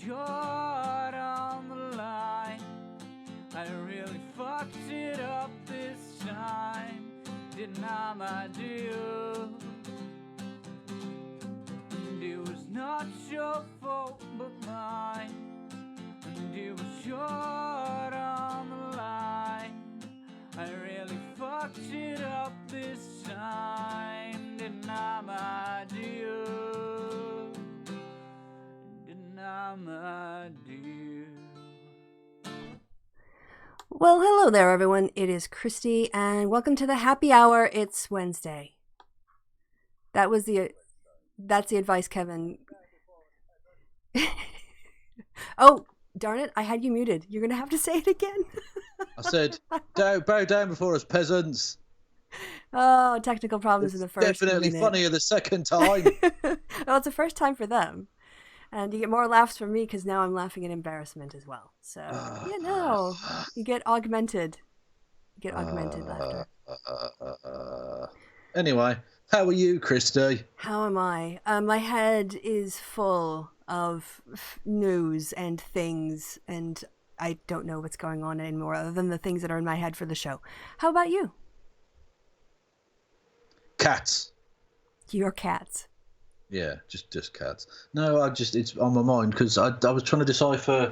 caught on the line. I really fucked it up this time, didn't I, my dear? And it was not your fault but mine, and it was caught on the line. I really fucked it up this time, didn't I, my dear? Didn't I, my dear? Well, hello there, everyone. It is Christy, and welcome to the happy hour. It's Wednesday. That's the advice, Kevin. Oh, darn it! I had you muted. You're gonna have to say it again. I said, bow down before us, peasants. Oh, technical problems in the first. Definitely minute. funnier the second time. Well, it's the first time for them. And you get more laughs from me because now I'm laughing at embarrassment as well. So, you get augmented. Laughter. Anyway, how are you, Christy? How am I? My head is full of news and things, and I don't know what's going on anymore other than the things that are in my head for the show. How about you? Cats. Your cats. Yeah, just cats. No, it's on my mind because I was trying to decipher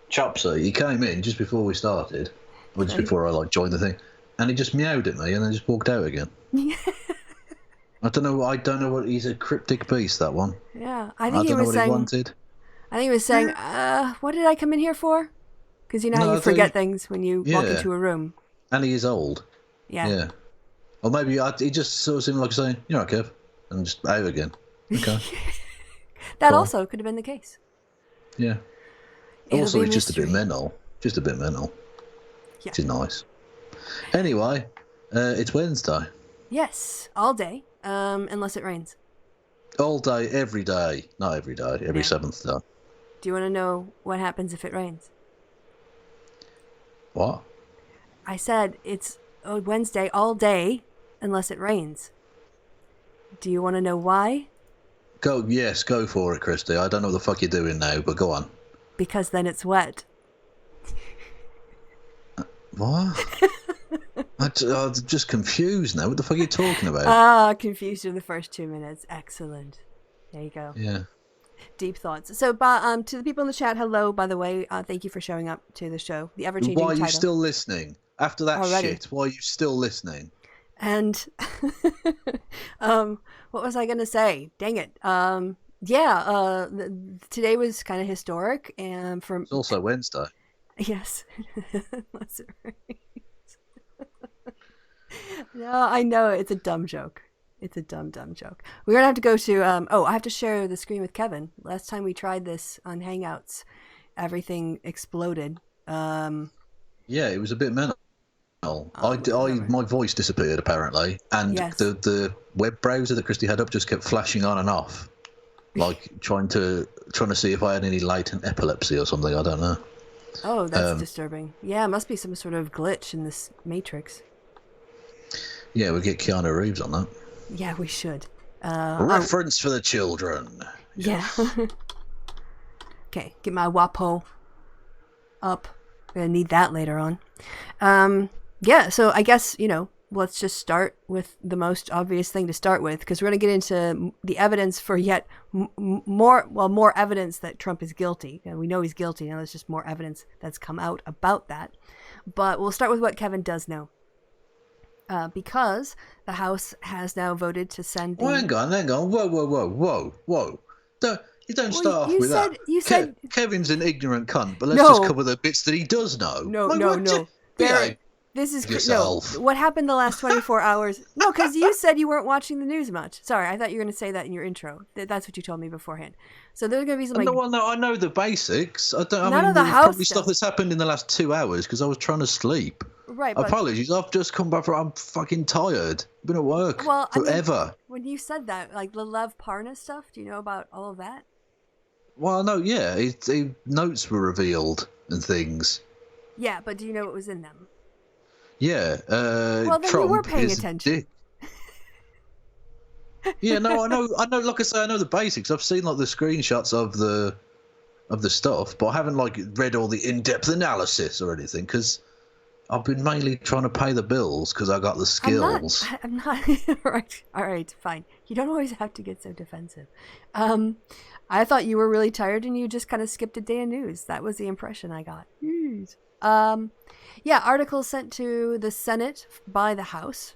Chopsy. He came in just before we started, or just before I joined the thing, and he just meowed at me and then just walked out again. I don't know what he's a cryptic beast, that one. Yeah, I don't know what he wanted. I think he was saying, what did I come in here for? Because you know how you forget things when you walk into a room. And he is old. Yeah. Or maybe he just sort of seemed like saying, "You're right, Kev," and just out again. Okay. That also could have been the case. Yeah. Also, he's just a bit mental. Yeah. Which is nice. Anyway, it's Wednesday. Yes, all day, unless it rains. All day, every day. Not every day, every seventh day. Do you want to know what happens if it rains? What? I said it's Wednesday all day, unless it rains. Do you want to know why? Go for it, Christy. I don't know what the fuck you're doing now, but go on. Because then it's wet. What? I'm just confused now. What the fuck are you talking about? Confused in the first 2 minutes. Excellent. There you go. Yeah. Deep thoughts. So, to the people in the chat, hello, by the way. Thank you for showing up to the show. The ever-changing title. Why are you still listening? After that shit, why are you still listening? And, what was I going to say? Dang it. Today was kind of historic. And it's also Wednesday. Yes. No, I know it's a dumb joke. It's a dumb joke. We're gonna have to go to. I have to share the screen with Kevin. Last time we tried this on Hangouts, everything exploded. Yeah, it was a bit mental. My voice disappeared apparently, and the web browser that Christy had up just kept flashing on and off, like trying to see if I had any latent epilepsy or something. I don't know. Oh, that's disturbing. Yeah, it must be some sort of glitch in this matrix. Yeah, we'll get Keanu Reeves on that. Yeah, we should. Reference for the children. Yeah. Okay, get my WAPO up. We're going to need that later on. So I guess, let's just start with the most obvious thing to start with, because we're going to get into the evidence for yet more evidence that Trump is guilty. We know he's guilty. Now there's just more evidence that's come out about that. But we'll start with what Kevin does know. Because the House has now voted to send the... Hang on. Whoa. You don't start off with that. You said... Kevin's an ignorant cunt, but let's just cover the bits that he does know. No. This is... yourself. No. What happened the last 24 hours? No, because you said you weren't watching the news much. Sorry, I thought you were going to say that in your intro. That's what you told me beforehand. So there's going to be some... No, I know the basics. There's probably stuff that's happened in the last 2 hours because I was trying to sleep. Right, but... Apologies, I've just come back I'm fucking tired. I've been at work forever. When you said that, like the Lev Parnas stuff, do you know about all of that? Well, no, yeah. Notes were revealed and things. Yeah, but do you know what was in them? Yeah. Well, then Trump you were paying attention. Yeah, no, I know. Like I say, I know the basics. I've seen like the screenshots of the of the stuff, but I haven't like read all the in-depth analysis or anything because I've been mainly trying to pay the bills because I got the skills. I'm not. Right. All right, fine. You don't always have to get so defensive. I thought you were really tired and you just kind of skipped a day of news. That was the impression I got. Yeah, articles sent to the Senate by the House,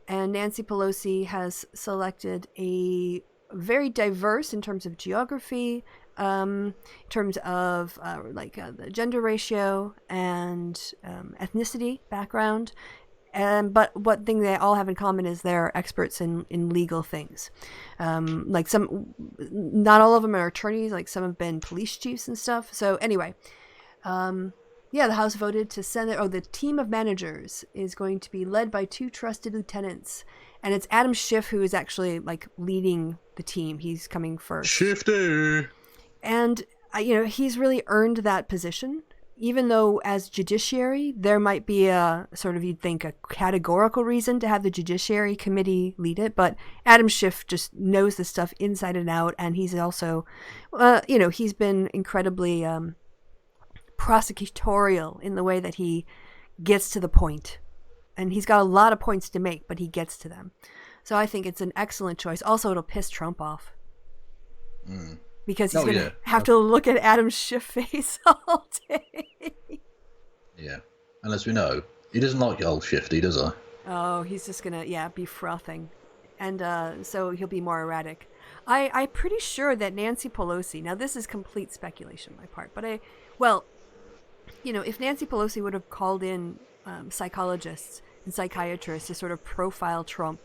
and Nancy Pelosi has selected a very diverse in terms of geography, in terms of the gender ratio and ethnicity background. But one thing they all have in common is they're experts in legal things. Not all of them are attorneys. Like some have been police chiefs and stuff. So anyway, the House voted to send it. The team of managers is going to be led by 2 trusted lieutenants, and it's Adam Schiff who is actually leading the team. He's coming first. Shifty. And he's really earned that position. Even though as judiciary, there might be a sort of, you'd think, a categorical reason to have the Judiciary Committee lead it. But Adam Schiff just knows the stuff inside and out. And he's also, he's been incredibly prosecutorial in the way that he gets to the point. And he's got a lot of points to make, but he gets to them. So I think it's an excellent choice. Also, it'll piss Trump off. Because he's going to have to look at Adam Schiff's face all day. Yeah. And as we know, he doesn't like old Shifty, does he? Oh, he's just going to, be frothing. And so he'll be more erratic. I'm pretty sure that Nancy Pelosi, now this is complete speculation on my part, but if Nancy Pelosi would have called in psychologists and psychiatrists to sort of profile Trump,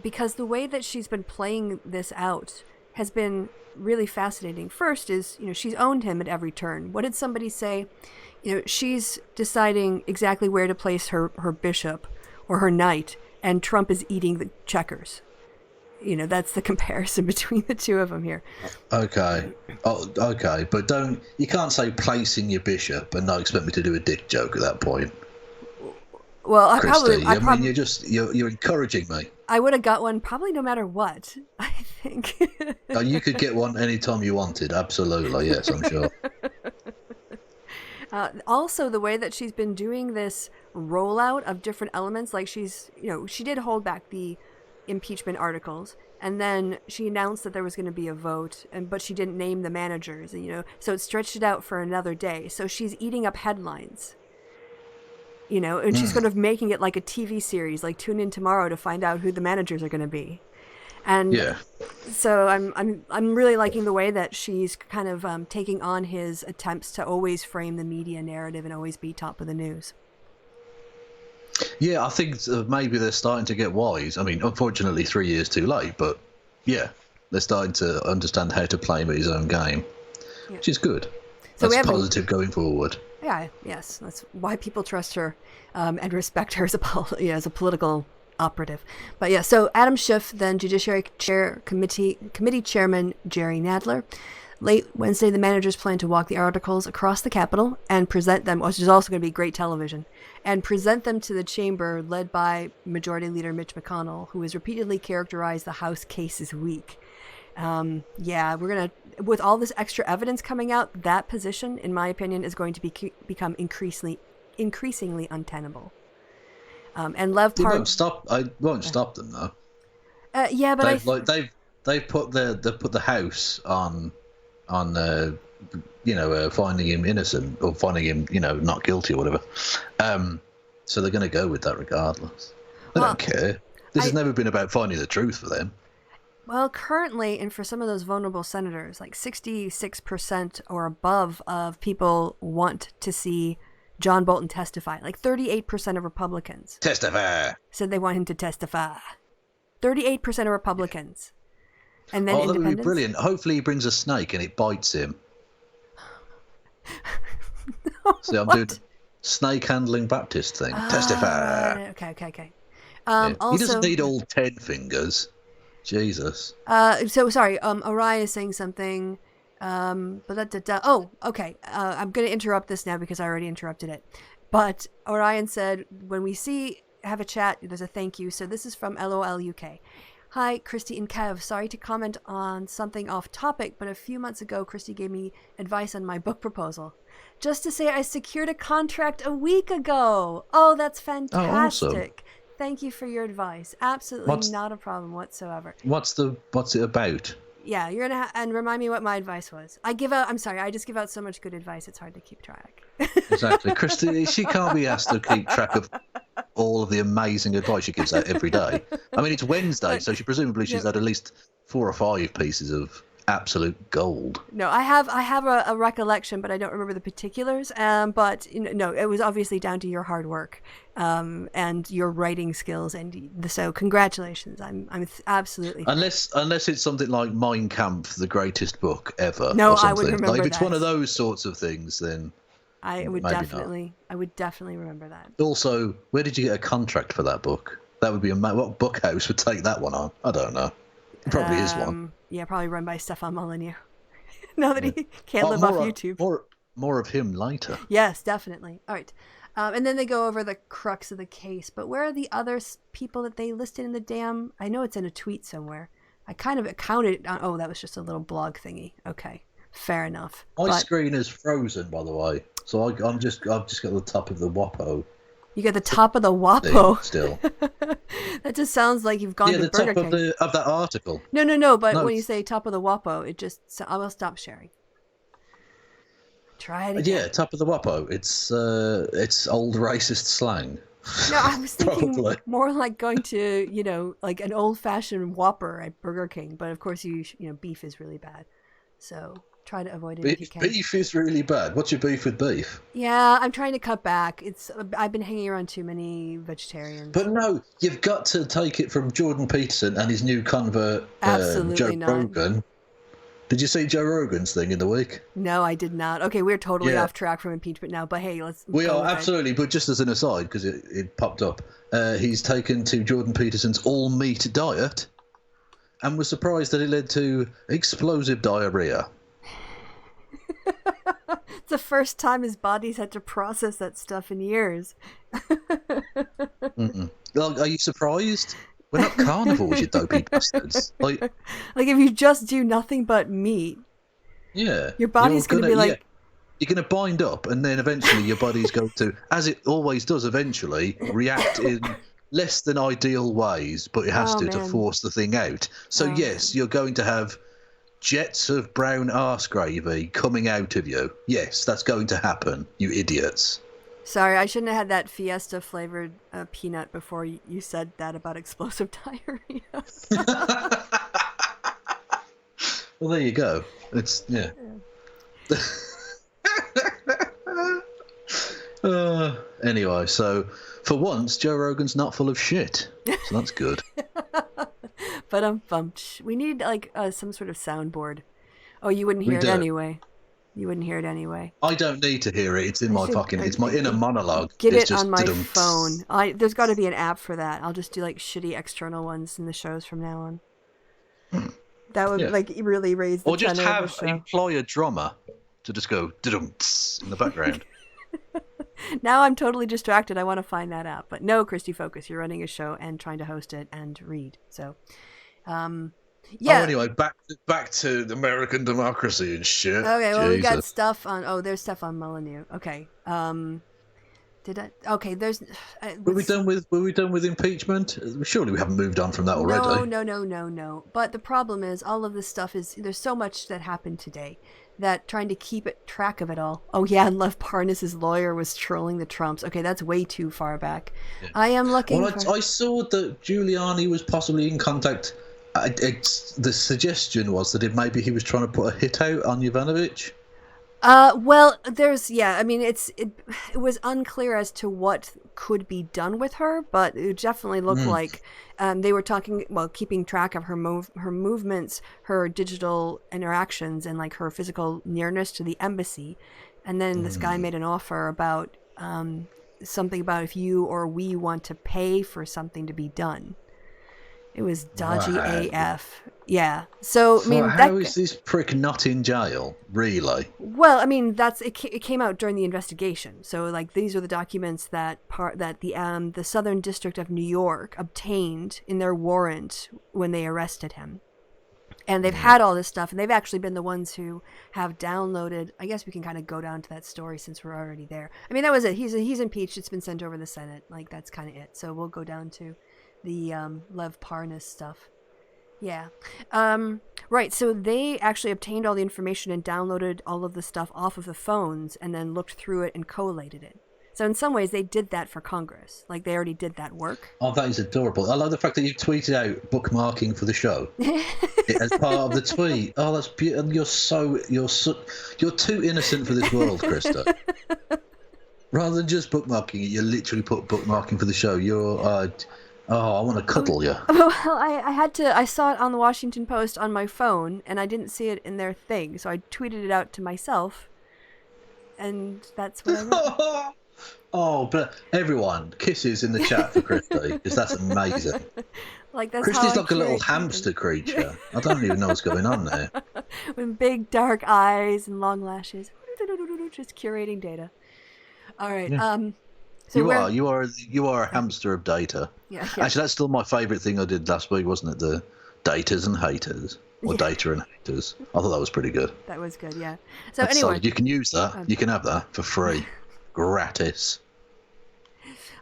because the way that she's been playing this out has been really fascinating. First is, she's owned him at every turn. What did somebody say? She's deciding exactly where to place her bishop or her knight, and Trump is eating the checkers. That's the comparison between the two of them here. Okay. Okay. But you can't say placing your bishop and not expect me to do a dick joke at that point. Well, Christy, you're encouraging me. I would have got one probably no matter what, I think. You could get one anytime you wanted. Absolutely. Yes, I'm sure. Also, the way that she's been doing this rollout of different elements, like she did hold back the impeachment articles, and then she announced that there was going to be a vote, but she didn't name the managers, so it stretched it out for another day. So she's eating up headlines. And she's kind of making it like a TV series, like tune in tomorrow to find out who the managers are going to be. And so I'm really liking the way that she's kind of taking on his attempts to always frame the media narrative and always be top of the news. Yeah, I think maybe they're starting to get wise. I mean, unfortunately, 3 years too late, but yeah, they're starting to understand how to play his own game, which is good. So that's positive going forward. Yeah, yes, that's why people trust her and respect her as a political operative. But yeah, so Adam Schiff, then Judiciary Committee Chairman Jerry Nadler. Late Wednesday, the managers plan to walk the articles across the Capitol and present them, which is also going to be great television, and present them to the chamber led by Majority Leader Mitch McConnell, who has repeatedly characterized the House case as weak. We're going to, with all this extra evidence coming out, that position, in my opinion, is going to become increasingly untenable. And Lev Park... I won't stop them though. They've put the House on finding him innocent or finding him not guilty or whatever. So they're going to go with that regardless. They don't care. This has never been about finding the truth for them. Well, currently, and for some of those vulnerable senators, like 66% or above of people want to see John Bolton testify. Like 38% of Republicans said they want him to testify. 38% of Republicans. And then that would be brilliant. Hopefully he brings a snake and it bites him. See, I'm doing snake handling Baptist thing. Testify. Okay. Also, he doesn't need all 10 fingers. Jesus. So sorry. Orion is saying something. Oh, okay. I'm going to interrupt this now because I already interrupted it. But Orion said, when we have a chat, there's a thank you. So this is from LOL UK. Hi, Christy and Kev. Sorry to comment on something off topic, but a few months ago, Christy gave me advice on my book proposal. Just to say I secured a contract a week ago. Oh, that's fantastic. awesome. Thank you for your advice. Absolutely not a problem whatsoever. What's it about? Yeah, you're gonna and remind me what my advice was. I'm sorry, I just give out so much good advice, it's hard to keep track. Exactly. Christy, she can't be asked to keep track of all of the amazing advice she gives out every day. I mean, it's Wednesday, so she's had at least 4 or 5 pieces of absolute gold. No, I have a recollection, but I don't remember the particulars. But no, it was obviously down to your hard work, and your writing skills, and so congratulations. I'm absolutely unless it's something like Mein Kampf, the greatest book ever. No, or something. I would remember like if it's that. one of those sorts of things, then I would maybe definitely remember that. Also, where did you get a contract for that book? That would be what book house would take that one on? I don't know. It probably is one. Yeah, probably run by Stefan Molyneux. Now that he can't live off YouTube. More of him later. Yes, definitely. All right. And then they go over the crux of the case. But where are the other people that they listed in the damn... I know it's in a tweet somewhere. I kind of counted... Oh, that was just a little blog thingy. Okay. Fair enough. My screen is frozen, by the way. So I've just got the top of the WAPO. You got the top of the WAPO. Still. That just sounds like you've gone to Burger King. Yeah, the top of that article. No. But when you say top of the WAPO, it just... I will stop sharing. Try it again. Yeah, top of the WAPO. It's old racist slang. No, I was thinking more like going to, like an old-fashioned Whopper at Burger King. But of course, beef is really bad. So try to avoid it if you can. Beef is really bad. What's your beef with beef? Yeah, I'm trying to cut back. I've been hanging around too many vegetarians. But no, you've got to take it from Jordan Peterson and his new convert, Joe Rogan. Did you see Joe Rogan's thing in the week? No, I did not. Okay, we're totally off track from impeachment now, but hey, We are, absolutely, but just as an aside, because it popped up, he's taken to Jordan Peterson's all-meat diet and was surprised that it led to explosive diarrhea. It's the first time his body's had to process that stuff in years. Are you surprised? We're not carnivores, you dopey bastards. Like if you just do nothing but meat, your body's going to be like... Yeah, you're going to bind up, and then eventually your body's going to, as it always does eventually, react in less than ideal ways, but it has to force the thing out. So yes, you're going to have jets of brown arse gravy coming out of you. Yes, that's going to happen, you idiots. Sorry, I shouldn't have had that Fiesta flavored peanut before you said that about explosive diarrhea. Well, there you go. It's, yeah. Anyway, so for once, Joe Rogan's not full of shit. So that's good. But we need some sort of soundboard. Oh, you wouldn't hear it anyway. You wouldn't hear it anyway. I don't need to hear it. It's in it's my inner monologue. Get it on my phone. There's got to be an app for that. I'll just do shitty external ones in the shows from now on. That would really raise the tenor of the show. Or just employ a drummer to just go dum-ts in the background. Now I'm totally distracted. I want to find that app. But no, Christy, focus. You're running a show and trying to host it and read. So, yeah. Oh, anyway, back to the American democracy and shit. Okay, well, we got stuff on... Oh, there's stuff on Molyneux. Okay. Did I... Okay, there's... Were we done with impeachment? Surely we haven't moved on from that already. No. But the problem is, all of this stuff is... There's so much that happened today that trying to keep track of it all... Oh, yeah, and Lev Parnas' lawyer was trolling the Trumps. Okay, that's way too far back. Yeah. I am looking I saw that Giuliani was possibly in contact... the suggestion was that maybe he was trying to put a hit out on Yovanovitch. Well, it was unclear as to what could be done with her, but it definitely looked like they were keeping track of her movements, her digital interactions, and her physical nearness to the embassy. And then this guy made an offer about something about if you or we want to pay for something to be done. It was dodgy Wow. AF. Yeah. So I mean, Well, how is this prick not in jail? Really? well, I mean, it came out during the investigation. So like these are the documents that the Southern District of New York obtained in their warrant when they arrested him. And they've had all this stuff, and they've actually been the ones who have downloaded. I guess we can kind of go down to that story since we're already there. I mean, that was it. He's impeached. It's been sent over to the Senate. Like, that's kind of it. So we'll go down to the Lev Parnas stuff. Yeah. Right. So they actually obtained all the information and downloaded all of the stuff off of the phones and then looked through it and collated it. So in some ways, they did that for Congress. Like, they already did that work. Oh, that is adorable. I love the fact that you tweeted out bookmarking for the show as part of the tweet. Oh, that's beautiful. You're too innocent for this world, Krista. Rather than just bookmarking it, you literally put bookmarking for the show. I want to cuddle you. Well, I saw it on the Washington Post on my phone, and I didn't see it in their thing, so I tweeted it out to myself, and that's what I wrote. Oh, but everyone, kisses in the chat for Christy, because that's amazing. Like, that's Christy's how I like a little curate hamster creature. I don't even know what's going on there. with big dark eyes and long lashes, just curating data. All right. Yeah. So You are a hamster of data. Yeah. Actually, that's still my favourite thing I did last week, wasn't it? The datas and haters, or data and haters. I thought that was pretty good. That was good. Yeah. So That's anyway, solid. You can use that. You can have that for free, gratis.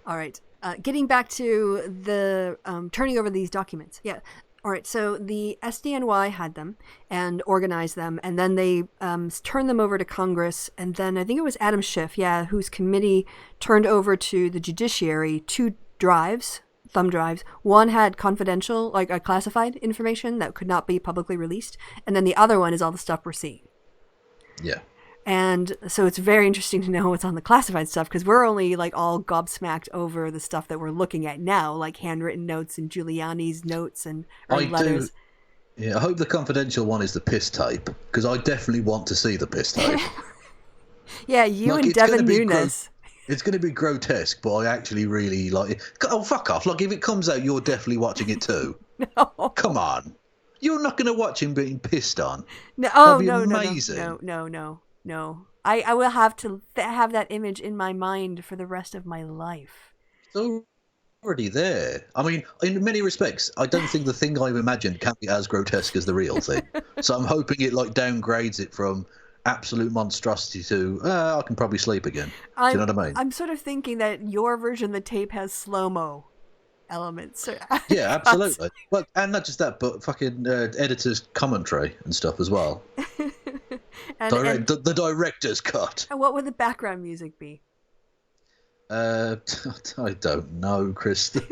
all right. Getting back to the turning over these documents. Yeah. All right. So the SDNY had them and organized them, and then they turned them over to Congress. And then I think it was Adam Schiff, whose committee turned over to the judiciary 2 drives, thumb drives. One had confidential, like classified information that could not be publicly released, and then the other one is all the stuff we're seeing. Yeah. And so it's very interesting to know what's on the classified stuff, because we're only like all gobsmacked over the stuff that we're looking at now, like handwritten notes and Giuliani's notes and letters. Yeah, I hope the confidential one is the piss tape, because I definitely want to see the piss tape. Yeah, you and Devin Nunes. It's going to be grotesque, but I actually really like it. Oh, fuck off. Like, if it comes out, you're definitely watching it too. No. Come on. You're not going to watch him being pissed on. No, amazing. No. I will have to have that image in my mind for the rest of my life. It's already there. I mean, in many respects, I don't think the thing I've imagined can be as grotesque as the real thing. So I'm hoping it like downgrades it from absolute monstrosity to I can probably sleep again. Do you know what I mean? I'm sort of thinking that your version of the tape has slow-mo elements. Yeah, absolutely. Well, and not just that, but fucking editor's commentary and stuff as well. The director's cut. And what would the background music be? I don't know, Kristen.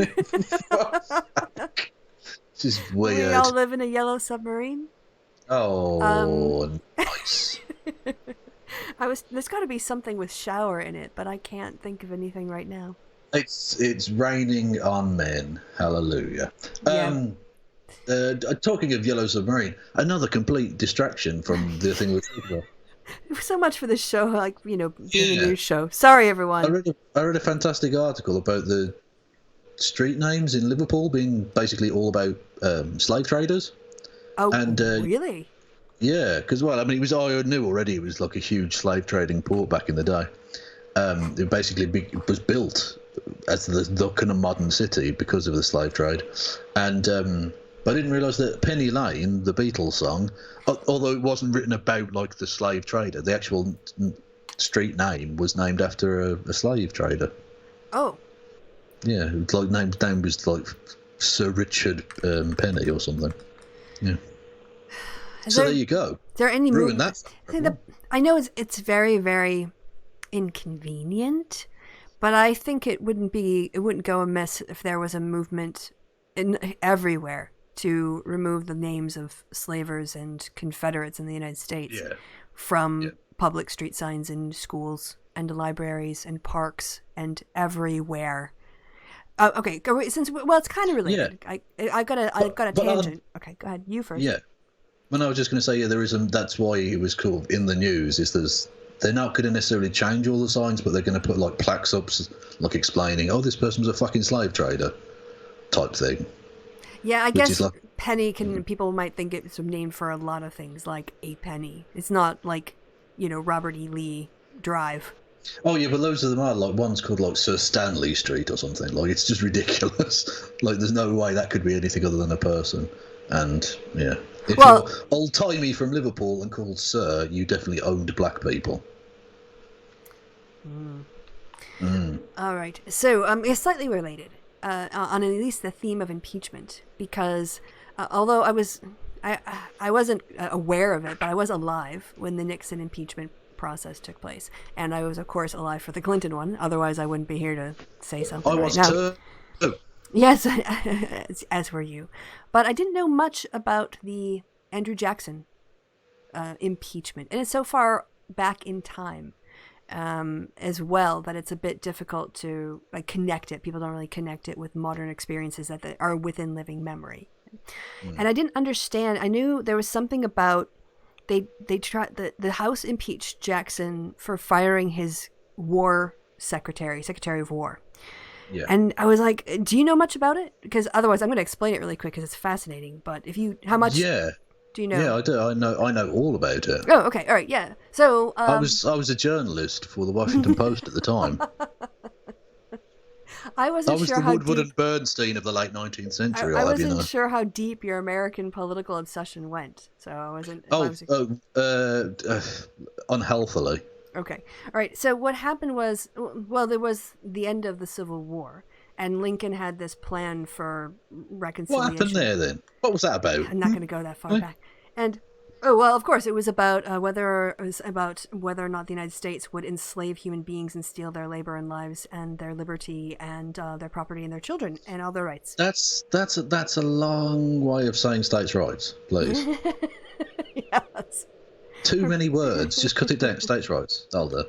Just weird. We all live in a yellow submarine. Oh, nice. There's got to be something with shower in it, but I can't think of anything right now. It's raining on men. Hallelujah. Yeah. Talking of Yellow Submarine, another complete distraction from the thing we're talking about. So much for the show, like, being a news show. Sorry, everyone. I read a fantastic article about the street names in Liverpool being basically all about slave traders. Oh, and, really? Yeah, because, I knew already it was like a huge slave trading port back in the day. It basically was built as the kind of modern city because of the slave trade. And but I didn't realise that Penny Lane, the Beatles song, although it wasn't written about like the slave trader, the actual street name was named after a slave trader. Oh. Yeah, it's like name was like Sir Richard Penny or something. Yeah. There you go. Is there any ruin that? I know it's very, very inconvenient, but I think it wouldn't go amiss if there was a movement everywhere to remove the names of slavers and Confederates in the United States from public street signs in schools and libraries and parks and everywhere. Okay, it's kind of related. Yeah. I've got a tangent. Okay, go ahead. You first. Yeah. Well, I was just going to say, that's why it was cool in the news. They're not going to necessarily change all the signs, but they're going to put like plaques up, like explaining, this person was a fucking slave trader, type thing. Yeah, I Which guess is like, penny can people might think it's named for a lot of things, like a penny. It's not like, Robert E. Lee Drive. oh yeah, but loads of them are like one's called like Sir Stanley Street or something. Like it's just ridiculous. Like there's no way that could be anything other than a person. And yeah, if Well- you're old timey from Liverpool and called Sir, you definitely owned black people. All right. So, it's slightly related on at least the theme of impeachment, because although I wasn't aware of it, but I was alive when the Nixon impeachment process took place, and I was, of course, alive for the Clinton one. Otherwise, I wouldn't be here to say something I right was now. too. Yes, as were you, but I didn't know much about the Andrew Jackson impeachment, and it's so far back in time. As well, that it's a bit difficult to connect it. People don't really connect it with modern experiences that are within living memory. And I didn't understand. I knew there was something about they tried the House impeached Jackson for firing his secretary of war. Yeah. And I was like, do you know much about it? Because otherwise, I'm going to explain it really quick because it's fascinating. But how much? Yeah. Do you know? Yeah, I do. I know all about it. Oh, okay. All right. Yeah. So I was a journalist for the Washington Post at the time. I I wasn't was sure the how Woodward deep. and Bernstein of the late 19th century. I I'll have you wasn't know. sure how deep your American political obsession went, so I wasn't. Unhealthily. Okay, all right. So what happened was, well, there was the end of the Civil War, and Lincoln had this plan for reconciliation. What happened there then? What was that about? I'm not going to go that far back. And of course, it was about whether or not the United States would enslave human beings and steal their labor and lives and their liberty and their property and their children and all their rights. That's a long way of saying states' rights, please. Yes. Too many words. Just cut it down. States' rights. That'll do.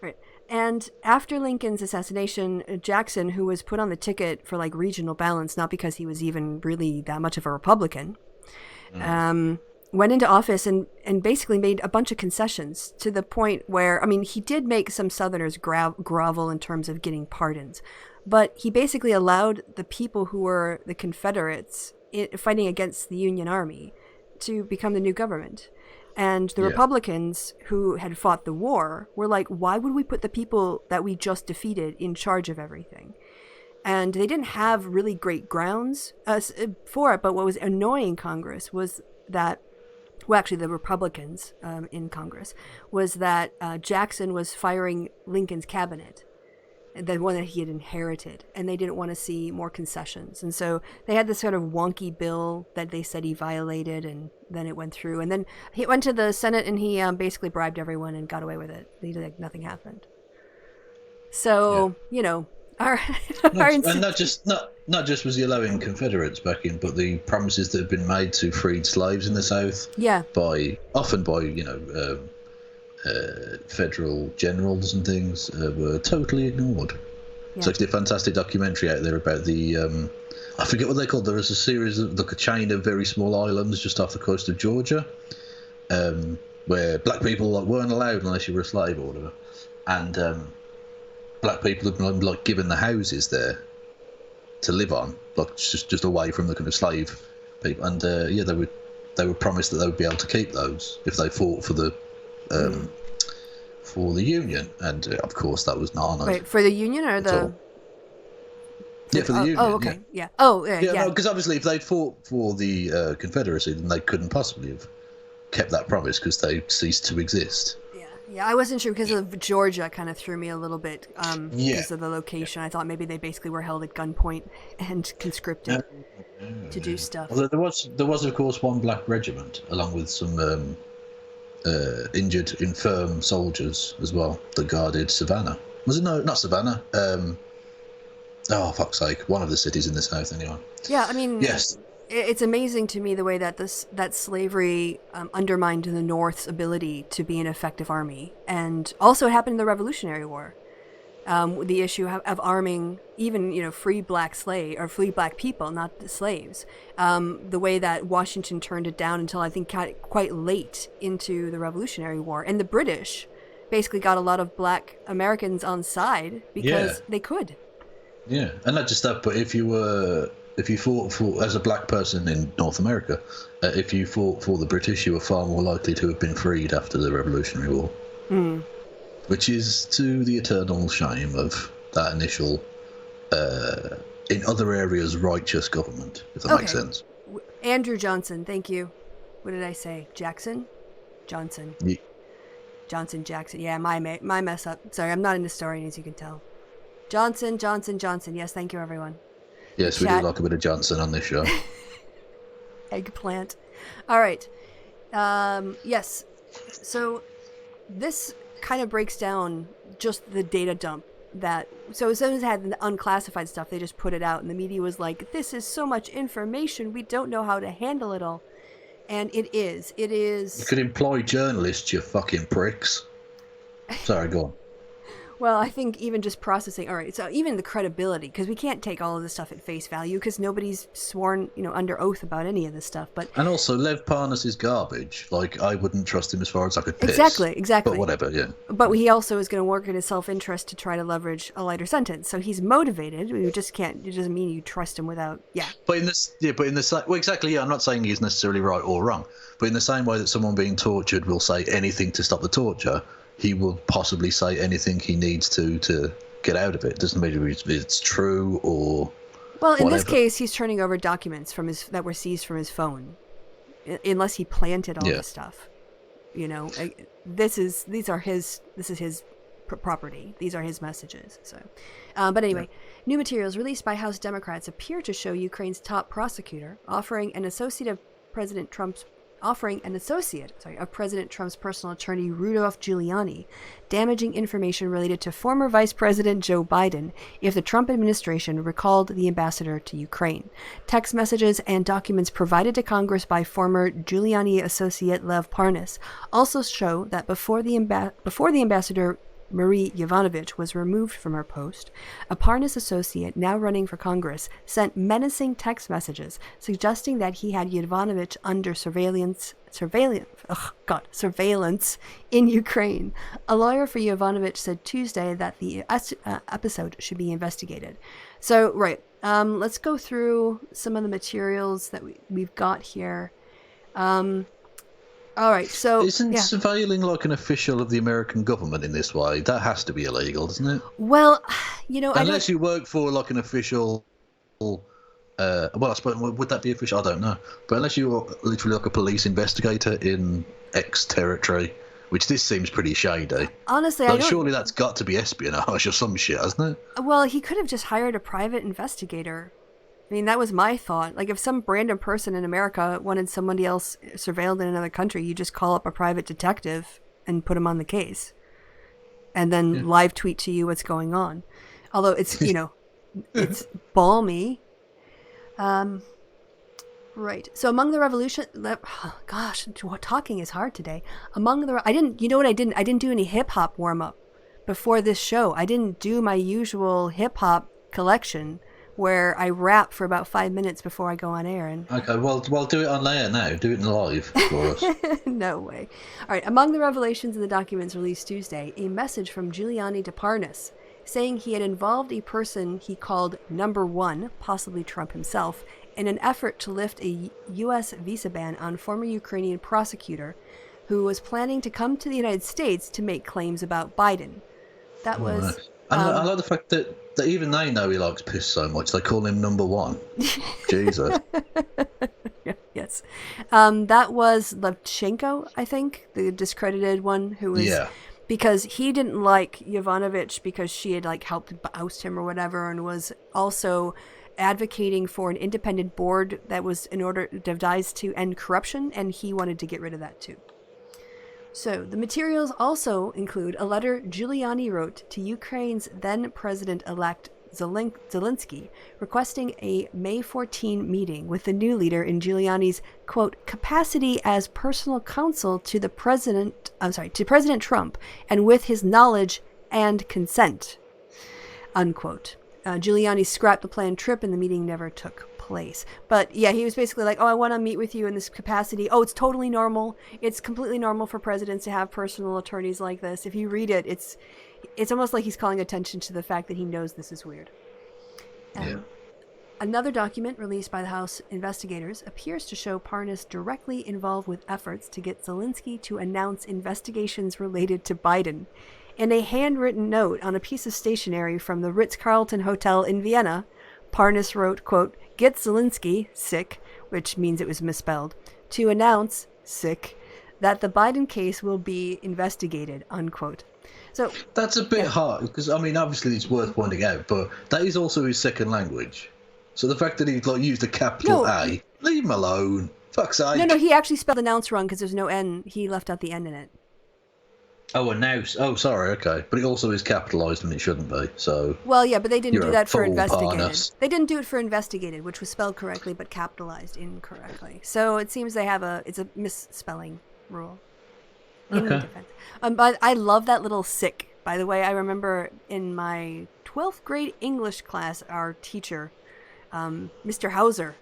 Right. And after Lincoln's assassination, Jackson, who was put on the ticket for regional balance, not because he was even really that much of a Republican, went into office and basically made a bunch of concessions to the point where, he did make some Southerners grovel in terms of getting pardons, but he basically allowed the people who were the Confederates fighting against the Union Army to become the new government. And the Republicans who had fought the war were like, why would we put the people that we just defeated in charge of everything? And they didn't have really great grounds for it, but what was annoying Congress was that, well, actually the Republicans in Congress, was that Jackson was firing Lincoln's cabinet, the one that he had inherited, and they didn't want to see more concessions. And so they had this sort of wonky bill that they said he violated, and then it went through. And then he went to the Senate, and he basically bribed everyone and got away with it. Nothing happened. So, our And not just was he allowing Confederates back in, but the promises that had been made to freed slaves in the South, often by federal generals and things, were totally ignored. There's actually a fantastic documentary out there about the I forget what they called. There was a series of a chain of very small islands just off the coast of Georgia, where black people weren't allowed unless you were a slave or whatever, and black people had been given the houses there to live on, just away from the kind of slave people, and they were promised that they would be able to keep those if they fought for the Union, and of course that was not honored. Wait, for the Union or the? Yeah, for the Union. Oh, okay. Yeah. Oh, yeah. Because obviously, if they'd fought for the Confederacy, then they couldn't possibly have kept that promise because they ceased to exist. Yeah, I wasn't sure because of Georgia. Kind of threw me a little bit because of the location. I thought maybe they basically were held at gunpoint and conscripted to do stuff. Well, there was of course one black regiment along with some injured, infirm soldiers as well that guarded Savannah. Was it not Savannah? Oh, fuck's sake! One of the cities in the South, anyway. Yeah, I mean, yes. It's amazing to me the way that that slavery undermined the North's ability to be an effective army, and also it happened in the Revolutionary War. The issue of arming even free black people, not slaves. The way that Washington turned it down until I think quite late into the Revolutionary War, and the British basically got a lot of black Americans on side because they could. Yeah, and not just that, but if you were if you fought for, as a black person in North America, if you fought for the British, you were far more likely to have been freed after the Revolutionary War. Which is to the eternal shame of that initial, in other areas, righteous government, if that makes sense. Andrew Johnson, thank you. What did I say? Jackson? Johnson. Yeah. Johnson, Jackson. Yeah, my mess up. Sorry, I'm not an historian, as you can tell. Johnson. Yes, thank you, everyone. Yes, we do like a bit of Johnson on this show. Eggplant. All right. Yes. So this kind of breaks down just the data dump so as soon as it had the unclassified stuff, they just put it out, and the media was like, this is so much information, we don't know how to handle it all. And it is. You could employ journalists, you fucking pricks. Sorry, go on. Well, I think even just processing, all right, so even the credibility, because we can't take all of this stuff at face value, because nobody's sworn, under oath about any of this stuff. And also, Lev Parnas is garbage. Like, I wouldn't trust him as far as I could piss. Exactly. But whatever, yeah. But he also is going to work in his self-interest to try to leverage a lighter sentence. So he's motivated. You just can't, it doesn't mean you trust him without, But in this, well, exactly, I'm not saying he's necessarily right or wrong, but in the same way that someone being tortured will say anything to stop the torture, he will possibly say anything he needs to get out of it. It doesn't matter if it's true or Well, in whatever. this case, he's turning over documents that were seized from his phone, unless he planted all this stuff. This is his property. These are his messages. So, but anyway, new materials released by House Democrats appear to show Ukraine's top prosecutor offering an associate of President Trump's personal attorney, Rudolph Giuliani, damaging information related to former Vice President Joe Biden if the Trump administration recalled the ambassador to Ukraine. Text messages and documents provided to Congress by former Giuliani associate Lev Parnas also show that before the ambassador Marie Yovanovitch was removed from her post, a Parnas associate now running for Congress sent menacing text messages suggesting that he had Yovanovitch under surveillance in Ukraine. A lawyer for Yovanovitch said Tuesday that the episode should be investigated. So, right, let's go through some of the materials that we've got here. All right, so isn't surveilling like an official of the American government in this way? That has to be illegal, doesn't it? Well, unless you work for like an official, well, I suppose would that be official? I don't know. But unless you're literally like a police investigator in X territory, which this seems pretty shady. Honestly, surely that's got to be espionage or some shit, hasn't it? Well, he could have just hired a private investigator. I mean, that was my thought. Like, if some random person in America wanted somebody else surveilled in another country, you just call up a private detective and put him on the case. And then live tweet to you what's going on. Although it's, it's balmy. Right. So among the revolution... gosh, talking is hard today. I didn't do any hip-hop warm-up before this show. I didn't do my usual hip-hop collection where I rap for about 5 minutes before I go on air. Okay, well, do it on air now. Do it in live for us. No way. All right, among the revelations in the documents released Tuesday, a message from Giuliani to Parnas saying he had involved a person he called Number One, possibly Trump himself, in an effort to lift a U.S. visa ban on former Ukrainian prosecutor who was planning to come to the United States to make claims about Biden. That was... Right. I love the fact that even they know he likes piss so much. They call him Number One. Jesus. Yes. That was Levchenko, I think, the discredited one who was... Yeah. Because he didn't like Yovanovitch because she had helped oust him or whatever, and was also advocating for an independent board that was in order devised to end corruption, and he wanted to get rid of that too. So, the materials also include a letter Giuliani wrote to Ukraine's then President-elect Zelensky, requesting a May 14 meeting with the new leader in Giuliani's, quote, capacity as personal counsel to President Trump, and with his knowledge and consent, unquote. Giuliani scrapped the planned trip and the meeting never took place. But yeah, he was basically like, I want to meet with you in this capacity. Oh, it's totally normal. It's completely normal for presidents to have personal attorneys like this. If you read it, it's almost like he's calling attention to the fact that he knows this is weird. Another document released by the House investigators appears to show Parnas directly involved with efforts to get Zelensky to announce investigations related to Biden. In a handwritten note on a piece of stationery from the Ritz-Carlton Hotel in Vienna, Parnas wrote, quote, "Get Zelensky, sick," which means it was misspelled, "to announce, sick, that the Biden case will be investigated," unquote. So that's a bit hard, because, I mean, obviously it's worth pointing out, but that is also his second language. So the fact that he used a capital A, leave him alone. Fuck's sake. No, he actually spelled announce wrong because there's no N. He left out the N in it. Oh, announce. Oh, sorry, okay. But it also is capitalised when it shouldn't be, so... Well, yeah, but they didn't do that for investigated. Parnas. They didn't do it for investigated, which was spelled correctly but capitalized incorrectly. So it seems they have it's a misspelling rule. Okay. But I love that little sick. By the way, I remember in my 12th grade English class, our teacher, Mr. Hauser,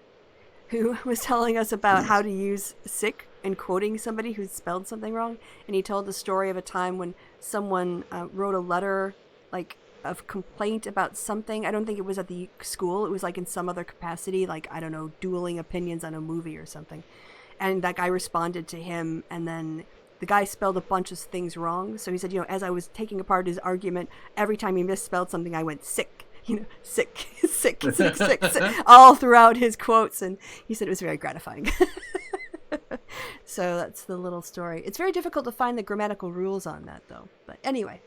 who was telling us about how to use sick and quoting somebody who spelled something wrong. And he told the story of a time when someone wrote a letter, like, of complaint about something. I don't think it was at the school. It was, like, in some other capacity, like, I don't know, dueling opinions on a movie or something. And that guy responded to him, and then the guy spelled a bunch of things wrong. So he said, as I was taking apart his argument, every time he misspelled something, I went, sick. Sick, sick, sick, sick, sick, all throughout his quotes. And he said it was very gratifying. So that's the little story. It's very difficult to find the grammatical rules on that, though. But anyway.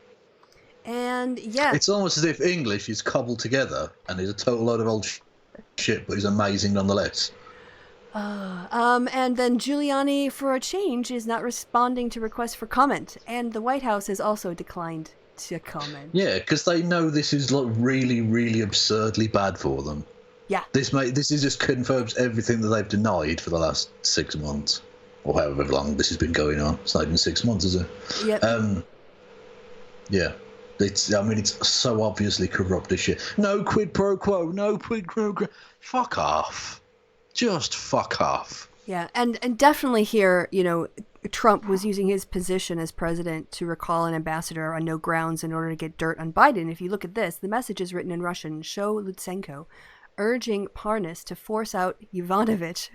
And yeah. It's almost as if English is cobbled together and is a total load of old shit, but is amazing nonetheless. And then Giuliani, for a change, is not responding to requests for comment. And the White House has also declined to comment. Yeah, because they know this is like really, really absurdly bad for them. Yeah. This is just confirms everything that they've denied for the last 6 months, or however long this has been going on. It's not even 6 months, is it? Yep. Yeah. It's so obviously corrupt as shit. No quid pro quo. No quid pro quo. Fuck off. Just fuck off. Yeah, and definitely here, Trump was using his position as president to recall an ambassador on no grounds in order to get dirt on Biden. If you look at this, the message is written in Russian, show Lutsenko, urging Parnas to force out Yovanovitch.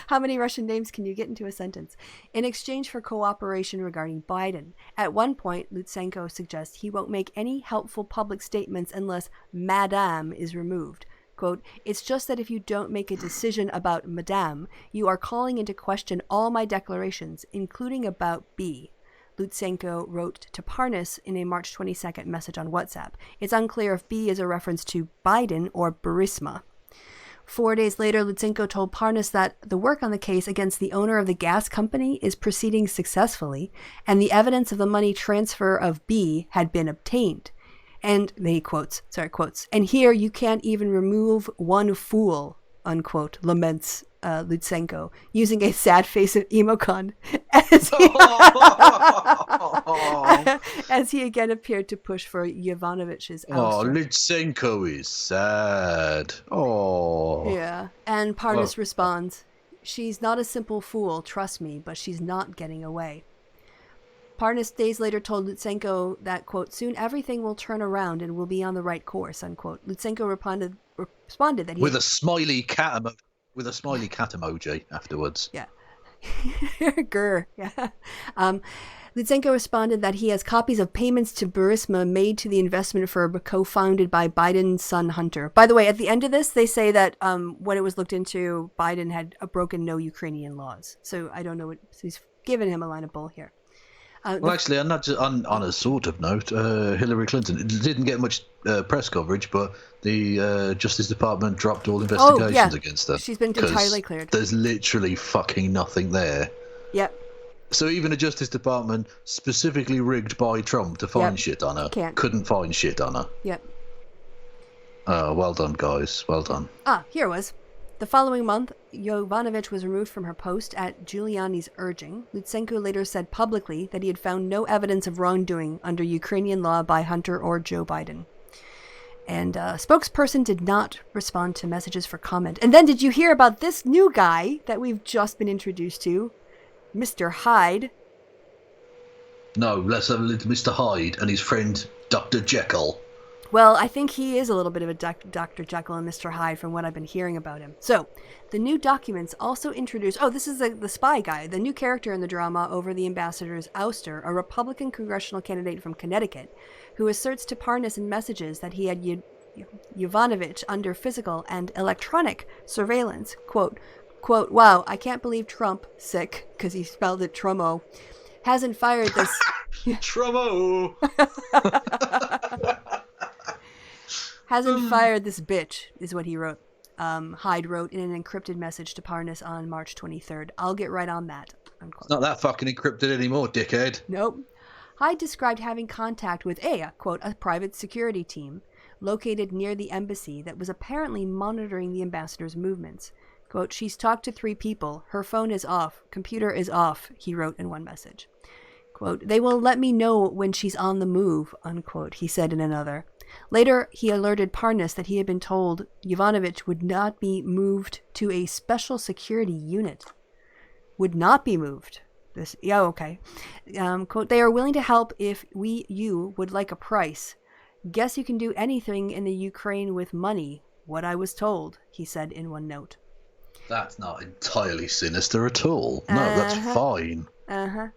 How many Russian names can you get into a sentence? In exchange for cooperation regarding Biden. At one point, Lutsenko suggests he won't make any helpful public statements unless Madame is removed. Quote, it's just that if you don't make a decision about Madame, you are calling into question all my declarations, including about B. Lutsenko wrote to Parnas in a March 22nd message on WhatsApp. It's unclear if B is a reference to Biden or Burisma. 4 days later, Lutsenko told Parnas that the work on the case against the owner of the gas company is proceeding successfully, and the evidence of the money transfer of B had been obtained. And they quotes, and here you can't even remove one fool, unquote, laments Lutsenko, using a sad face emoticon as he again appeared to push for Yovanovitch's ouster. Oh, Lutsenko is sad. Oh. Yeah, and Parnas responds, she's not a simple fool, trust me, but she's not getting away. Parnas days later told Lutsenko that, quote, soon everything will turn around and we'll be on the right course, unquote. Lutsenko responded that he... With a smiley cat emoji afterwards. Yeah. Grr. Yeah. Lutsenko responded that he has copies of payments to Burisma made to the investment firm co-founded by Biden's son, Hunter. By the way, at the end of this, they say that when it was looked into, Biden had broken no Ukrainian laws. So I don't know what... So he's given him a line of bull here. Well, actually, on a sort of note, Hillary Clinton didn't get much press coverage, but the Justice Department dropped all investigations against her. She's been entirely cleared. There's literally fucking nothing there. Yep. So even a Justice Department specifically rigged by Trump to find shit on her couldn't find shit on her. Yep. Well done, guys. Well done. Here it was. The following month, Yovanovitch was removed from her post at Giuliani's urging. Lutsenko later said publicly that he had found no evidence of wrongdoing under Ukrainian law by Hunter or Joe Biden. And a spokesperson did not respond to messages for comment. And then did you hear about this new guy that we've just been introduced to? Mr. Hyde. No, let's have a little Mr. Hyde and his friend Dr. Jekyll. Well, I think he is a little bit of a Dr. Jekyll and Mr. Hyde from what I've been hearing about him. So, the new documents also introduce... Oh, this is the spy guy, the new character in the drama over the ambassador's ouster, a Republican congressional candidate from Connecticut, who asserts to Parnas in messages that he had Yovanovitch under physical and electronic surveillance. Quote, wow, I can't believe Trump, sick, because he spelled it Trummo, hasn't fired this... Trummo! Hasn't fired this bitch, is what he wrote. Hyde wrote in an encrypted message to Parnas on March 23rd. I'll get right on that. Unquote. It's not that fucking encrypted anymore, dickhead. Nope. Hyde described having contact with quote, a private security team located near the embassy that was apparently monitoring the ambassador's movements. Quote, she's talked to 3 people. Her phone is off. Computer is off, he wrote in one message. Quote, they will let me know when she's on the move, unquote, he said in another. Later, he alerted Parnas that he had been told Yovanovitch would not be moved to a special security unit. Would not be moved. Okay. Quote, they are willing to help if you would like a price. Guess you can do anything in the Ukraine with money, what I was told, he said in one note. That's not entirely sinister at all. No, that's fine. Uh-huh.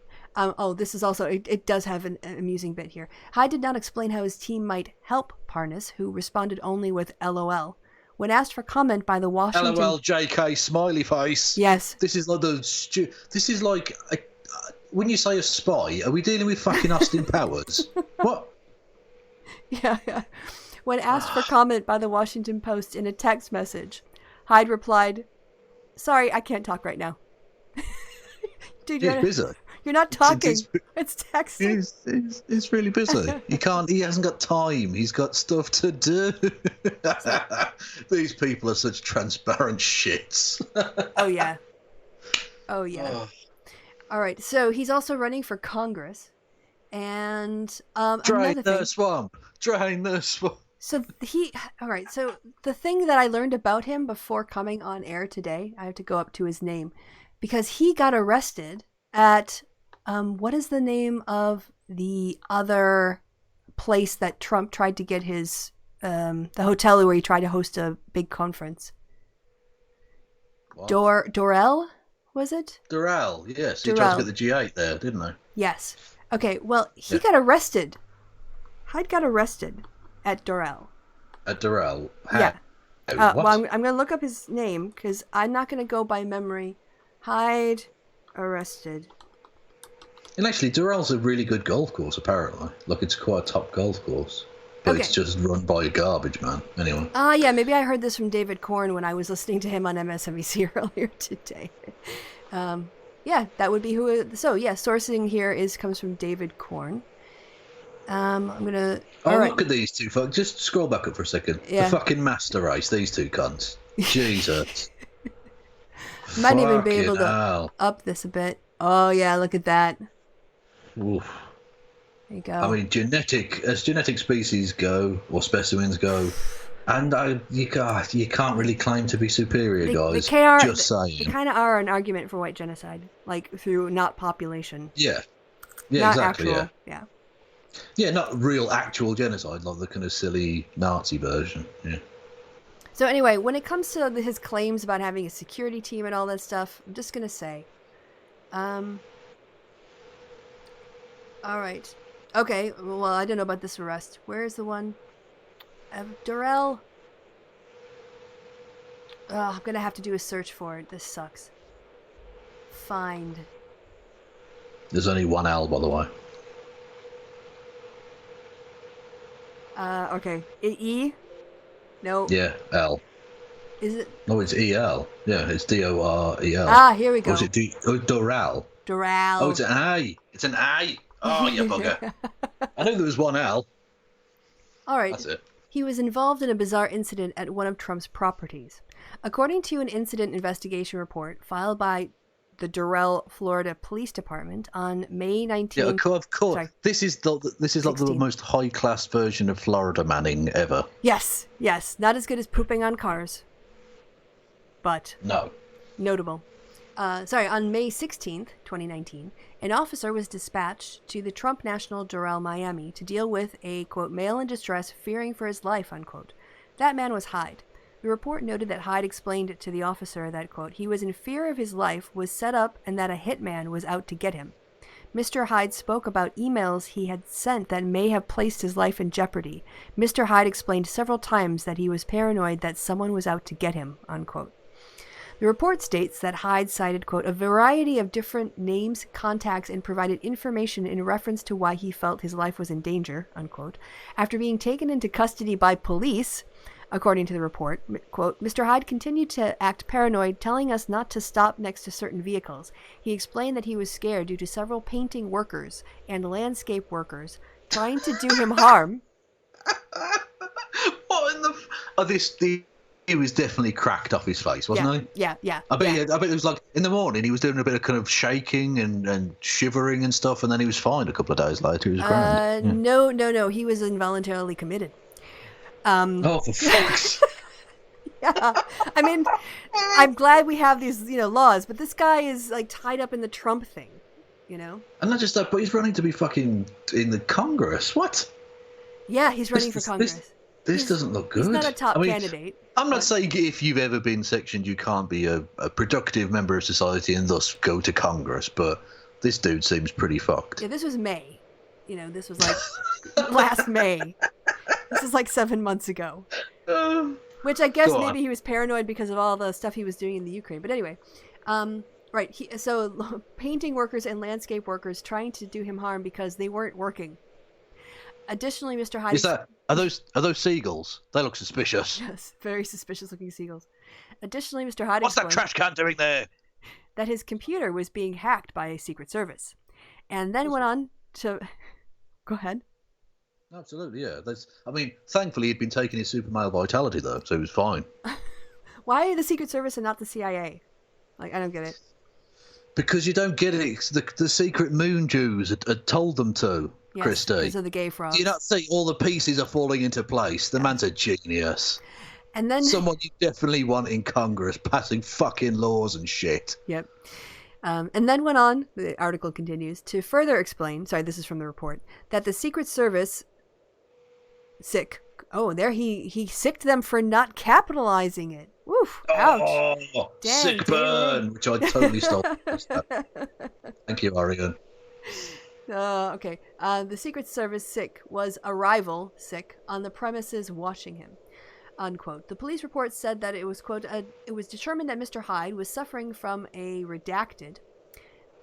This is also, it does have an amusing bit here. Hyde did not explain how his team might help Parnas, who responded only with LOL. When asked for comment by the Washington... LOL, JK, smiley face. Yes. This is like when you say a spy, are we dealing with fucking Austin Powers? What? Yeah. When asked for comment by the Washington Post in a text message, Hyde replied, sorry, I can't talk right now. Dude, He's busy. You're not talking. It's texting. He's really busy. He hasn't got time. He's got stuff to do. These people are such transparent shits. Oh, yeah. All right. So he's also running for Congress. And Drain the swamp. So all right. So the thing that I learned about him before coming on air today, I have to go up to his name, because he got arrested at, what is the name of the other place that Trump tried to get his, the hotel where he tried to host a big conference? What? Doral, was it? Doral, yes. He tried to get the G8 there, didn't he? Yes. Okay, well, he got arrested. Hyde got arrested at Doral. At Doral? Yeah. Well, I'm going to look up his name, because I'm not going to go by memory. Hyde arrested. And actually, Doral's a really good golf course, apparently. Like, it's quite a top golf course. But it's just run by a garbage man. Anyway. Yeah, maybe I heard this from David Korn when I was listening to him on MSNBC earlier today. Yeah, that would be who... So, yeah, sourcing here comes from David Korn. I'm going to... Look at these two folks. Just scroll back up for a second. Yeah. The fucking master race, these two cunts. Jesus. Might even be able to up this a bit. Oh, yeah, look at that. Oof. There you go. I mean, as genetic species go, or specimens go, and you can't really claim to be superior, guys. Just saying. They kind of are an argument for white genocide, like through not population. Yeah. Yeah, not exactly, actual, yeah. Yeah, not real actual genocide, like the kind of silly Nazi version, yeah. So anyway, when it comes to his claims about having a security team and all that stuff, I'm just going to say, all right. Okay, well, I don't know about this arrest. Where is the one? Doral? I'm going to have to do a search for it. This sucks. Find. There's only one L, by the way. Okay. E? No. Yeah, L. Is it? No, it's EL. Yeah, it's DOREL. Ah, here we go. Or is it Doral? Doral. Oh, it's an A. It's an A. Oh, you bugger. I knew there was one L. All right. That's it. He was involved in a bizarre incident at one of Trump's properties. According to an incident investigation report filed by the Doral, Florida Police Department on May 19th. Yeah, of course. Sorry. This is like the most high-class version of Florida Manning ever. Yes. Not as good as pooping on cars, but no. notable. On May 16th, 2019, an officer was dispatched to the Trump National Doral, Miami, to deal with a, quote, male in distress fearing for his life, unquote. That man was Hyde. The report noted that Hyde explained to the officer that, quote, he was in fear of his life, was set up, and that a hitman was out to get him. Mr. Hyde spoke about emails he had sent that may have placed his life in jeopardy. Mr. Hyde explained several times that he was paranoid that someone was out to get him, unquote. The report states that Hyde cited, quote, a variety of different names, contacts, and provided information in reference to why he felt his life was in danger, unquote. After being taken into custody by police, according to the report, quote, Mr. Hyde continued to act paranoid, telling us not to stop next to certain vehicles. He explained that he was scared due to several painting workers and landscape workers trying to do him harm. What in the... He was definitely cracked off his face, wasn't he? Yeah. I bet it was like in the morning he was doing a bit of kind of shaking and shivering and stuff, and then he was fine a couple of days later. He was grand. No. He was involuntarily committed. Oh, for fuck's Yeah. I mean, I'm glad we have these, laws, but this guy is like tied up in the Trump thing, And not just that, but he's running to be fucking in the Congress. What? Yeah, he's running for Congress. This doesn't look good. He's not a top candidate. I'm not saying if you've ever been sectioned, you can't be a productive member of society and thus go to Congress, but this dude seems pretty fucked. Yeah, this was May. This was like last May. This is like 7 months ago. Which I guess maybe he was paranoid because of all the stuff he was doing in the Ukraine. But anyway, right. So painting workers and landscape workers trying to do him harm because they weren't working. Additionally, Mr. Hyde... Are those seagulls? They look suspicious. Yes, very suspicious looking seagulls. Additionally, Mr. Hyde What's that trash can doing there? That his computer was being hacked by a Secret Service. And then went on to... Go ahead. Absolutely, yeah. Thankfully he'd been taking his super male vitality, though, so he was fine. Why the Secret Service and not the CIA? Like, I don't get it. Because you don't get it. The secret moon Jews had told them to, yes, Christy. Because of the gay frogs. Do you not see all the pieces are falling into place? The man's a genius. And then someone you definitely want in Congress passing fucking laws and shit. Yep. And then went on, the article continues, to further explain, sorry, this is from the report, that the Secret Service... Sick. Oh, there he sicked them for not capitalizing it. Woof. Ouch. Oh, dang, sick burn, which I totally stole. Thank you, Arian. Okay. The Secret Service sick was a rival sick on the premises watching him. Unquote. The police report said that it was, quote, it was determined that Mr. Hyde was suffering from a redacted,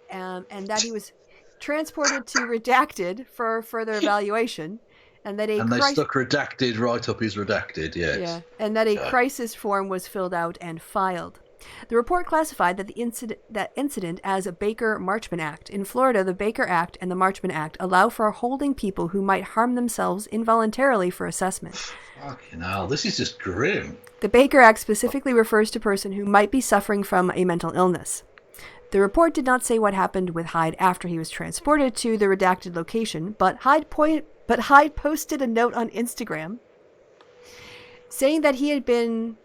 and that he was transported to redacted for further evaluation. And that they stuck redacted right up his redacted, yes. Yeah, and that a crisis form was filled out and filed. The report classified that incident as a Baker-Marchman Act. In Florida, the Baker Act and the Marchman Act allow for holding people who might harm themselves involuntarily for assessment. Fucking hell, this is just grim. The Baker Act specifically refers to a person who might be suffering from a mental illness. The report did not say what happened with Hyde after he was transported to the redacted location, but Hyde posted a note on Instagram saying that he had been,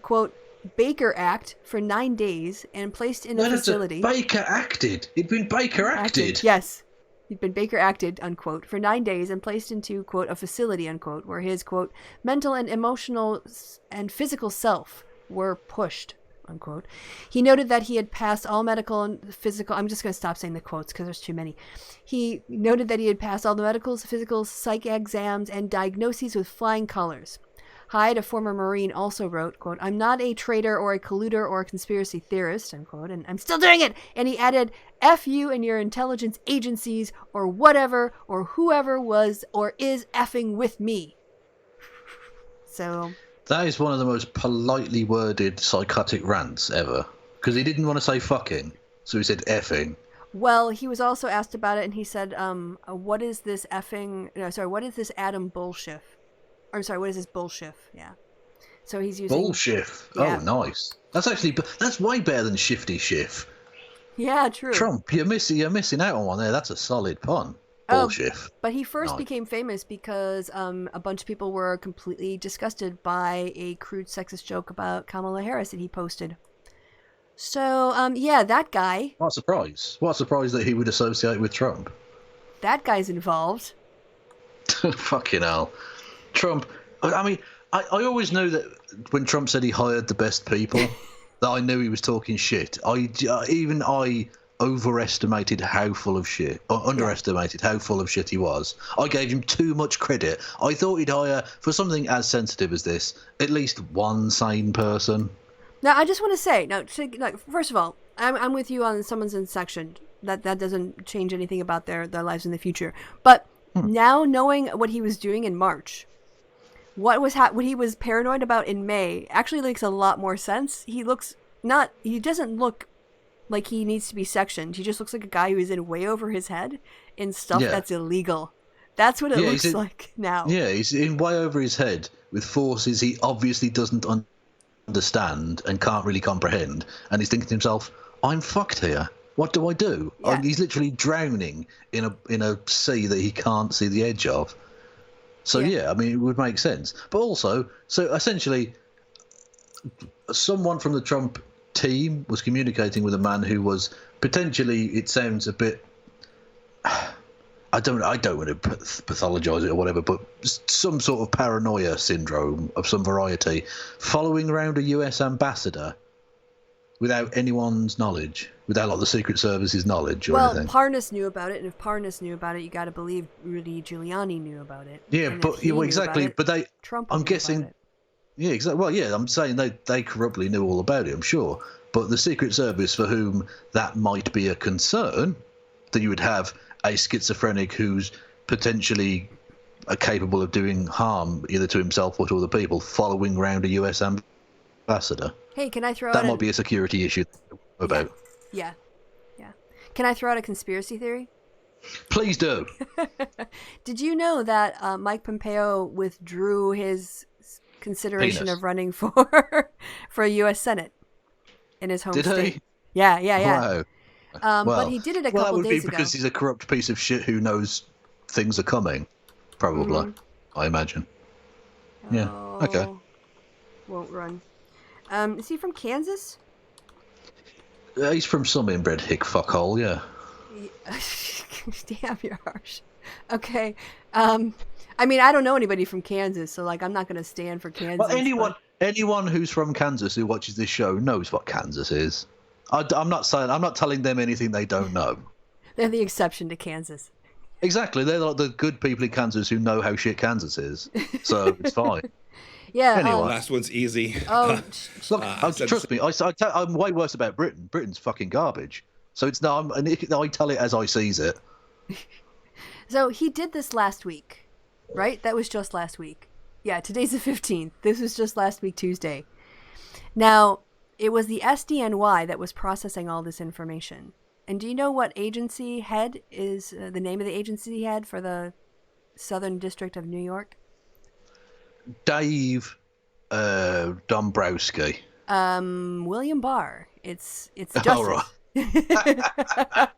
quote, Baker Act for 9 days and placed in a facility. Baker acted. He'd been Baker acted. Yes. He'd been Baker acted, unquote, for 9 days and placed into, quote, a facility, unquote, where his, quote, mental and emotional and physical self were pushed, unquote. He noted that he had passed all medical and physical... I'm just going to stop saying the quotes because there's too many. He noted that he had passed all the medical, physical, psych exams and diagnoses with flying colors. Hyde, a former Marine, also wrote, quote, I'm not a traitor or a colluder or a conspiracy theorist, unquote, and I'm still doing it. And he added, F you and your intelligence agencies or whatever or whoever was or is effing with me. So... That is one of the most politely worded psychotic rants ever. Because he didn't want to say fucking, so he said effing. Well, he was also asked about it, and he said, what is this Adam bullshit? I'm sorry, what is this bullshit? Yeah. So he's using... Bullshit. Yeah. Oh, nice. That's way better than shifty shift. Yeah, true. Trump, you're missing out on one there. That's a solid pun. Bullshit. But he first became famous because a bunch of people were completely disgusted by a crude sexist joke about Kamala Harris that he posted. So, yeah, that guy. What a surprise! What a surprise that he would associate with Trump. That guy's involved. Fucking hell. Trump. I mean, I always knew that when Trump said he hired the best people, that I knew he was talking shit. I overestimated how full of shit, or underestimated how full of shit he was. I gave him too much credit. I thought he'd hire, for something as sensitive as this, at least one sane person. Now, I just want to say, first of all, I'm with you on someone's in section. That doesn't change anything about their lives in the future. But now knowing what he was doing in March, what he was paranoid about in May actually makes a lot more sense. He doesn't look like he needs to be sectioned. He just looks like a guy who is in way over his head in stuff that's illegal. That's what it looks like now. Yeah, he's in way over his head with forces he obviously doesn't understand and can't really comprehend. And he's thinking to himself, I'm fucked here. What do I do? Yeah. He's literally drowning in a sea that he can't see the edge of. So, I mean, it would make sense. But also, so essentially, someone from the Trump team was communicating with a man who was potentially, it sounds a bit, I don't want to pathologize it or whatever, but some sort of paranoia syndrome of some variety, following around a US ambassador without anyone's knowledge, without like the Secret Service's knowledge or anything. Well, Parnas knew about it, and if Parnas knew about it, you got to believe Rudy Giuliani knew about it. Yeah, and but exactly. But Trump. I'm guessing. Yeah, exactly. Well, yeah, I'm saying they corruptly knew all about it, I'm sure. But the Secret Service, for whom that might be a concern, that you would have a schizophrenic who's potentially capable of doing harm either to himself or to other people, following around a US ambassador. Hey, can I throw that out might be a security issue about. Yeah. Can I throw out a conspiracy theory? Please do. Did you know that Mike Pompeo withdrew his consideration of running for a U.S. Senate in his home state? Did he? Yeah. Wow. But he did it a couple days ago. Well, that would be because he's a corrupt piece of shit who knows things are coming, probably, I imagine. Yeah, okay. Won't run. Is he from Kansas? He's from some inbred hick fuckhole, yeah. Damn, you're harsh. Okay. I mean, I don't know anybody from Kansas, so like, I'm not going to stand for Kansas. Well, anyone who's from Kansas who watches this show knows what Kansas is. I'm not telling them anything they don't know. They're the exception to Kansas. Exactly, they're like the good people in Kansas who know how shit Kansas is, so it's fine. Yeah. Anyway. Last one's easy. Oh, look, trust me. I'm way worse about Britain. Britain's fucking garbage. So it's no. I tell it as I sees it. So he did this last week, right? That was just last week. Yeah, today's the 15th. This was just last week, Tuesday. Now, it was the SDNY that was processing all this information. And do you know what agency head is the name of the agency head for the Southern District of New York? Dave Dombrowski. William Barr. It's Justice. Right.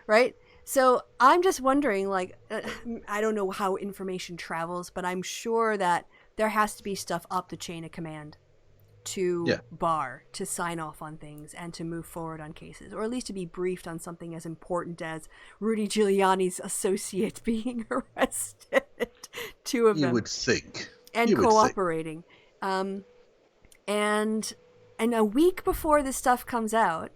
Right? So I'm just wondering, like, I don't know how information travels, but I'm sure that there has to be stuff up the chain of command to Barr to sign off on things and to move forward on cases, or at least to be briefed on something as important as Rudy Giuliani's associate being arrested. Two of them. You would think. And cooperating. And a week before this stuff comes out,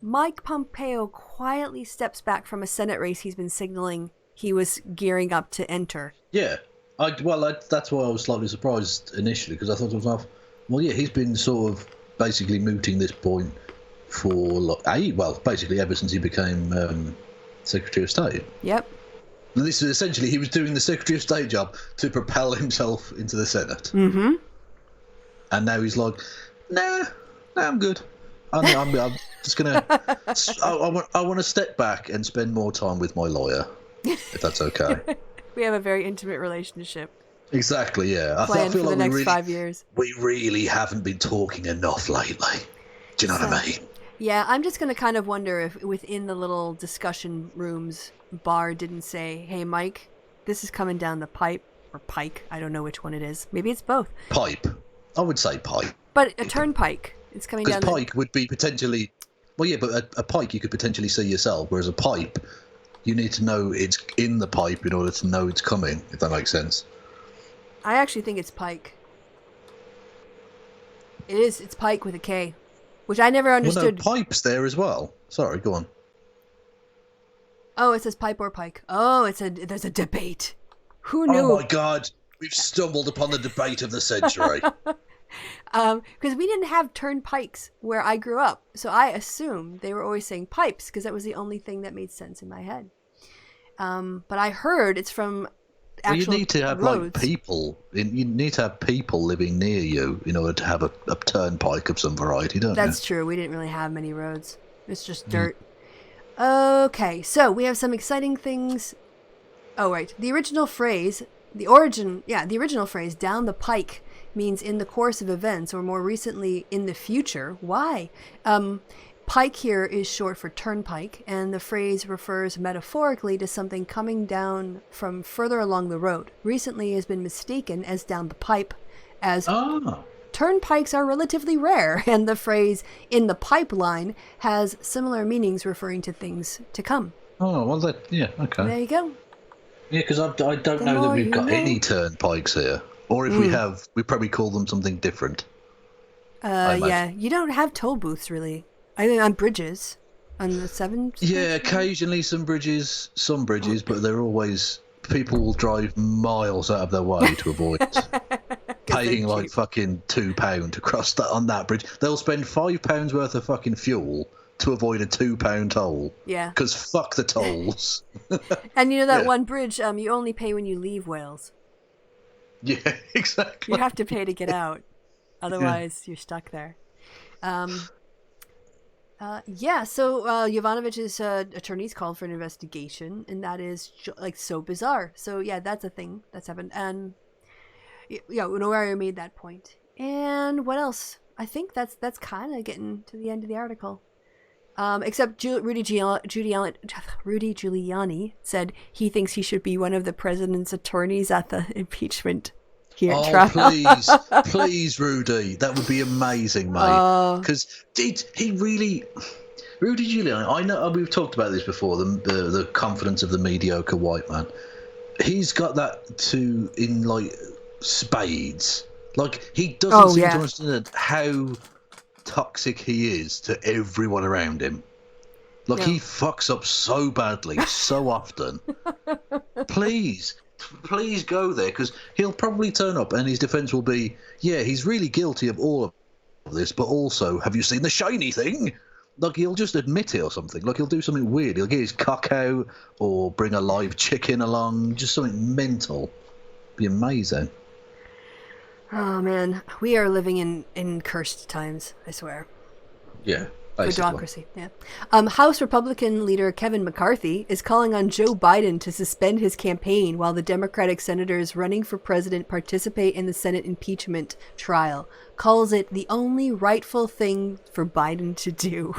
Mike Pompeo quietly steps back from a Senate race he's been signaling he was gearing up to enter. Yeah. That's why I was slightly surprised initially, because I thought to myself, well, yeah, he's been sort of basically mooting this point for, basically ever since he became Secretary of State. Yep. And this is essentially, he was doing the Secretary of State job to propel himself into the Senate. Mm-hmm. And now he's like, nah, I'm good. I'm just going to... I want to step back and spend more time with my lawyer, if that's okay. We have a very intimate relationship. Exactly, yeah. Planned for the next 5 years. We really haven't been talking enough lately. Do you know what I mean? Yeah, I'm just going to kind of wonder if within the little discussion rooms, Barr didn't say, hey, Mike, this is coming down the pipe, or pike. I don't know which one it is. Maybe it's both. Pipe. I would say pipe. But a turnpike It's coming Because down. pike would be potentially, well, yeah, but a pike you could potentially see yourself, whereas a pipe, you need to know it's in the pipe in order to know it's coming. If that makes sense. I actually think it's pike. It is. It's pike with a K, which I never understood. Well, no, pipe's there as well. Sorry, go on. Oh, it says pipe or pike. Oh, there's a debate. Who knew? Oh my God, we've stumbled upon the debate of the century. Because we didn't have turnpikes where I grew up, so I assumed they were always saying pipes because that was the only thing that made sense in my head. But I heard it's from actual you need to have roads. like people. You need to have people living near you in order to have a turnpike of some variety, don't you? That's true. We didn't really have many roads. It's just dirt. Okay, so we have some exciting things. Oh, right. The original phrase, the original phrase, down the pike, means in the course of events, or more recently, in the future. Why? Pike here is short for turnpike, and the phrase refers metaphorically to something coming down from further along the road. Recently has been mistaken as down the pipe, as turnpikes are relatively rare, and the phrase in the pipeline has similar meanings referring to things to come. Oh, well, yeah, okay. There you go. Yeah, because I don't know that we've got any turnpikes here. Or if we have, we probably call them something different. Yeah, you don't have toll booths, really. I mean, on bridges. On the 7? Yeah, occasionally some bridges, but they're always... People will drive miles out of their way to avoid paying like fucking £2 to cross that on that bridge. They'll spend £5 worth of fucking fuel to avoid a £2 toll. Yeah. Because fuck the tolls. And you know that one bridge, you only pay when you leave Wales. Yeah, exactly. You have to pay to get out. Otherwise, you're stuck there. So Yovanovitch's attorneys called for an investigation, and that is like so bizarre. So yeah, that's a thing that's happened. And yeah, Unoario made that point. And what else? I think that's kind of getting to the end of the article. Except Rudy Giuliani said he thinks he should be one of the president's attorneys at the impeachment trial. please, Rudy, that would be amazing, mate. Because he really, Rudy Giuliani. I know we've talked about this before. The confidence of the mediocre white man. He's got that in like spades. Like he doesn't seem to understand how toxic he is to everyone around him. Like he fucks up so badly so often. Please go there, because he'll probably turn up and his defense will be, yeah, he's really guilty of all of this, but also, have you seen the shiny thing? Like he'll just admit it or something. Like he'll do something weird. He'll get his cock out or bring a live chicken along, just something mental. Be amazing. Oh man, we are living in cursed times, I swear. Yeah. For democracy, yeah. House Republican leader Kevin McCarthy is calling on Joe Biden to suspend his campaign while the Democratic senators running for president participate in the Senate impeachment trial. Calls it the only rightful thing for Biden to do.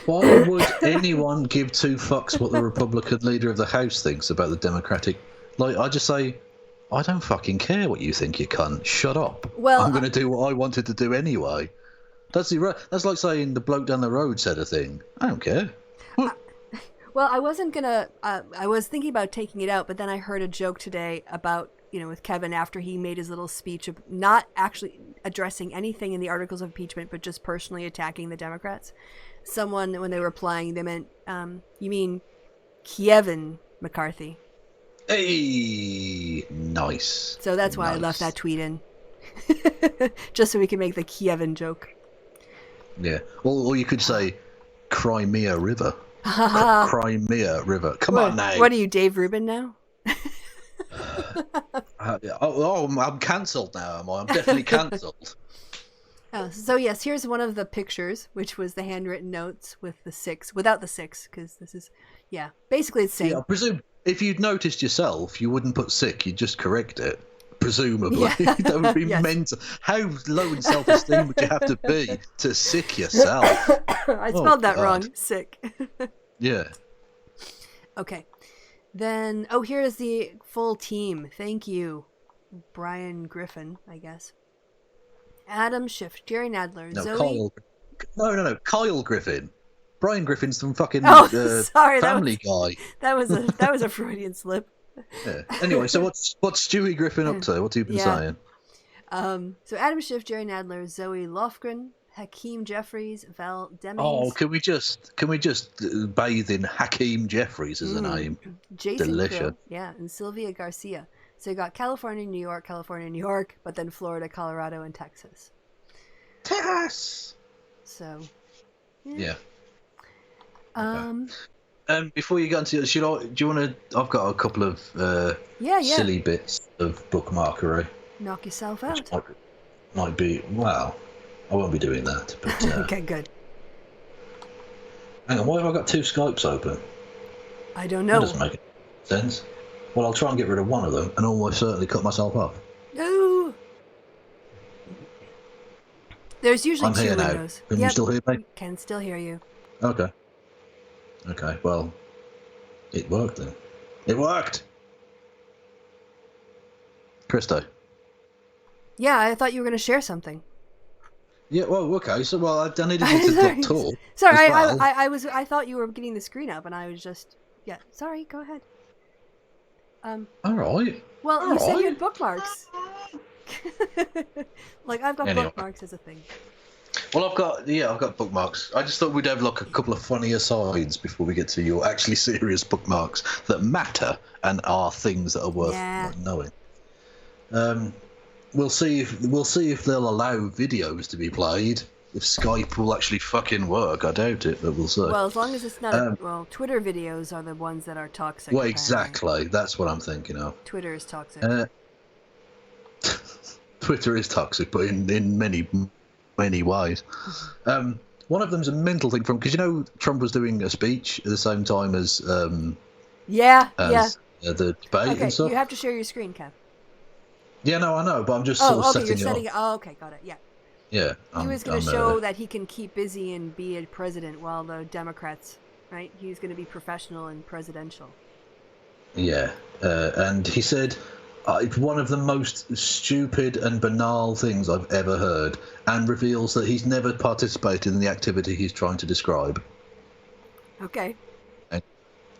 Why would anyone give two fucks what the Republican leader of the House thinks about the Democratic? Like, I just say, I don't fucking care what you think, you cunt. Shut up. Well, I'm going to do what I wanted to do anyway. That's like saying the bloke down the road said a thing. I don't care. Well, I wasn't gonna. I was thinking about taking it out, but then I heard a joke today about, with Kevin after he made his little speech of not actually addressing anything in the articles of impeachment, but just personally attacking the Democrats. Someone, when they were replying, they meant, you mean Kevin McCarthy. Hey, nice. So that's why I left that tweet in. Just so we can make the Kevin joke. Yeah. Or you could say Crimea River. Crimea River. Come on now. What are you, Dave Rubin now? I'm cancelled now, am I? I'm definitely cancelled. So yes, here's one of the pictures, which was the handwritten notes with the 6, without the 6, because this is, basically it's saying. Yeah, I presume if you'd noticed yourself, you wouldn't put sick, you'd just correct it. Presumably. Yeah. That would be mental. How low in self-esteem would you have to be to sick yourself? I spelled that wrong. Sick. Yeah. Okay. Then, here is the full team. Thank you, Brian Griffin, I guess. Adam Schiff, Jerry Nadler, No, Zoe. Kyle. No. Kyle Griffin. Brian Griffin's from fucking Oh, sorry, Family Guy. that was a Freudian slip. Yeah. Anyway, so what's Stewie Griffin up to? What's he been saying? So Adam Schiff, Jerry Nadler, Zoe Lofgren, Hakeem Jeffries, Val Demings. Oh, can we just bathe in Hakeem Jeffries as a name? Jason Delicious. Crow, and Sylvia Garcia. So you got California, New York, but then Florida, Colorado, and Texas. Texas. So. Yeah. Okay. Before you go into it, do you want to? I've got a couple of silly bits of bookmarkery. Knock yourself out. Might be. Well, I won't be doing that. But okay, good. Hang on, why have I got two Skypes open? I don't know. That doesn't make sense. Well, I'll try and get rid of one of them, and almost certainly cut myself off. No. There's usually I'm two here windows. Now. Can you still hear me? Can still hear you. Okay. Okay. Well, it worked then. It worked. Christo. Yeah, I thought you were going to share something. Yeah. Well, okay. So, I needed you to talk. Sorry, well. I thought you were getting the screen up, and I was just Sorry, go ahead. All right. Well, you said you had bookmarks. Like I've got bookmarks as a thing. Well, I've got bookmarks. I just thought we'd have like a couple of funny asides before we get to your actually serious bookmarks that matter and are things that are worth knowing. We'll see if they'll allow videos to be played. If Skype will actually fucking work, I doubt it, but we'll see. Well, as long as it's not. Twitter videos are the ones that are toxic. Well, apparently. exactly. That's what I'm thinking of. Twitter is toxic. Twitter is toxic, but in many ways. One of them's a mental thing because Trump was doing a speech at the same time as the debate and stuff. You have to share your screen, Kev. Yeah, no, I know, but I'm just sort of setting you're it setting up. Oh, okay, got it. Yeah. Yeah. He was going to show that he can keep busy and be a president while the Democrats, right? He's going to be professional and presidential. Yeah, and he said it's one of the most stupid and banal things I've ever heard, and reveals that he's never participated in the activity he's trying to describe. Okay. Hang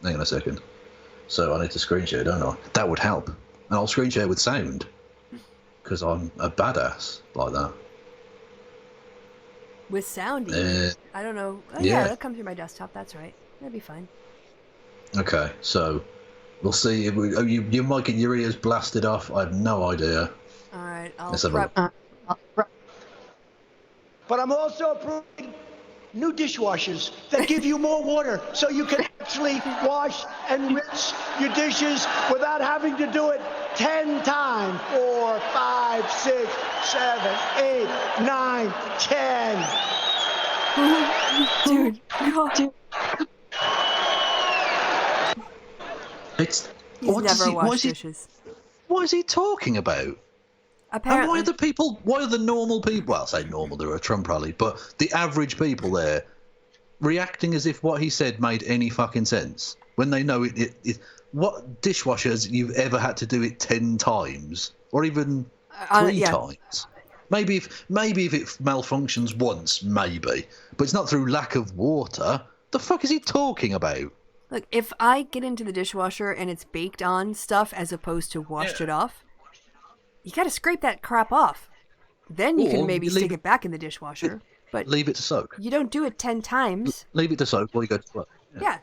on a second. So I need to screen share, don't I? That would help. And I'll screen share with sound, because I'm a badass like that. With sound, I don't know. Oh, yeah, that'll come through my desktop. That's right. That'd be fine. Okay, so we'll see. You might get your ears blasted off. I have no idea. All right, I'll prep. But I'm also approving new dishwashers that give you more water so you can actually wash and rinse your dishes without having to do it 10 times. 4, 5, 6, 7, 8, 9, 10. Dude, God. He's never washed dishes. What is he talking about? Apparently. And why are the normal people, well, I say normal, they're a Trump rally, but the average people there reacting as if what he said made any fucking sense when they know it what dishwashers you've ever had to do it 10 times or even 3 times. Maybe if it malfunctions once, maybe, but it's not through lack of water. The fuck is he talking about? Look, if I get into the dishwasher and it's baked on stuff as opposed to washed it off, you gotta scrape that crap off. Then you can maybe stick it back in the dishwasher. But leave it to soak. You don't do it 10 times. Leave it to soak while you go to work. Yeah.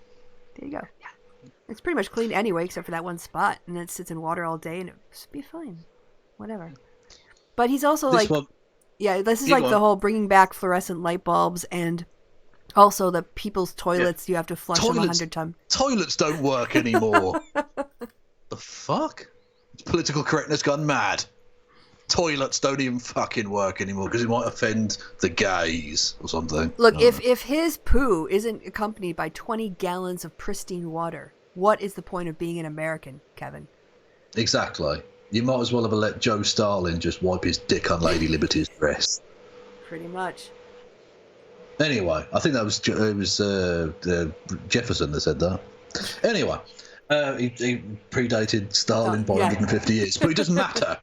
There you go. It's pretty much clean anyway, except for that one spot, and then it sits in water all day, and it'll be fine. Whatever. But he's also this is like the whole bringing back fluorescent light bulbs, and also the people's toilets. You have to flush them 100 times. Toilets don't work anymore. The fuck? Political correctness gone mad. Toilets don't even fucking work anymore because it might offend the gays or something. Look, if his poo isn't accompanied by 20 gallons of pristine water, what is the point of being an American, Kevin? Exactly. You might as well have let Joe Stalin just wipe his dick on Lady Liberty's dress. Pretty much. Anyway, I think that was Jefferson that said that. Anyway, he predated Stalin by 150 years, but it doesn't matter.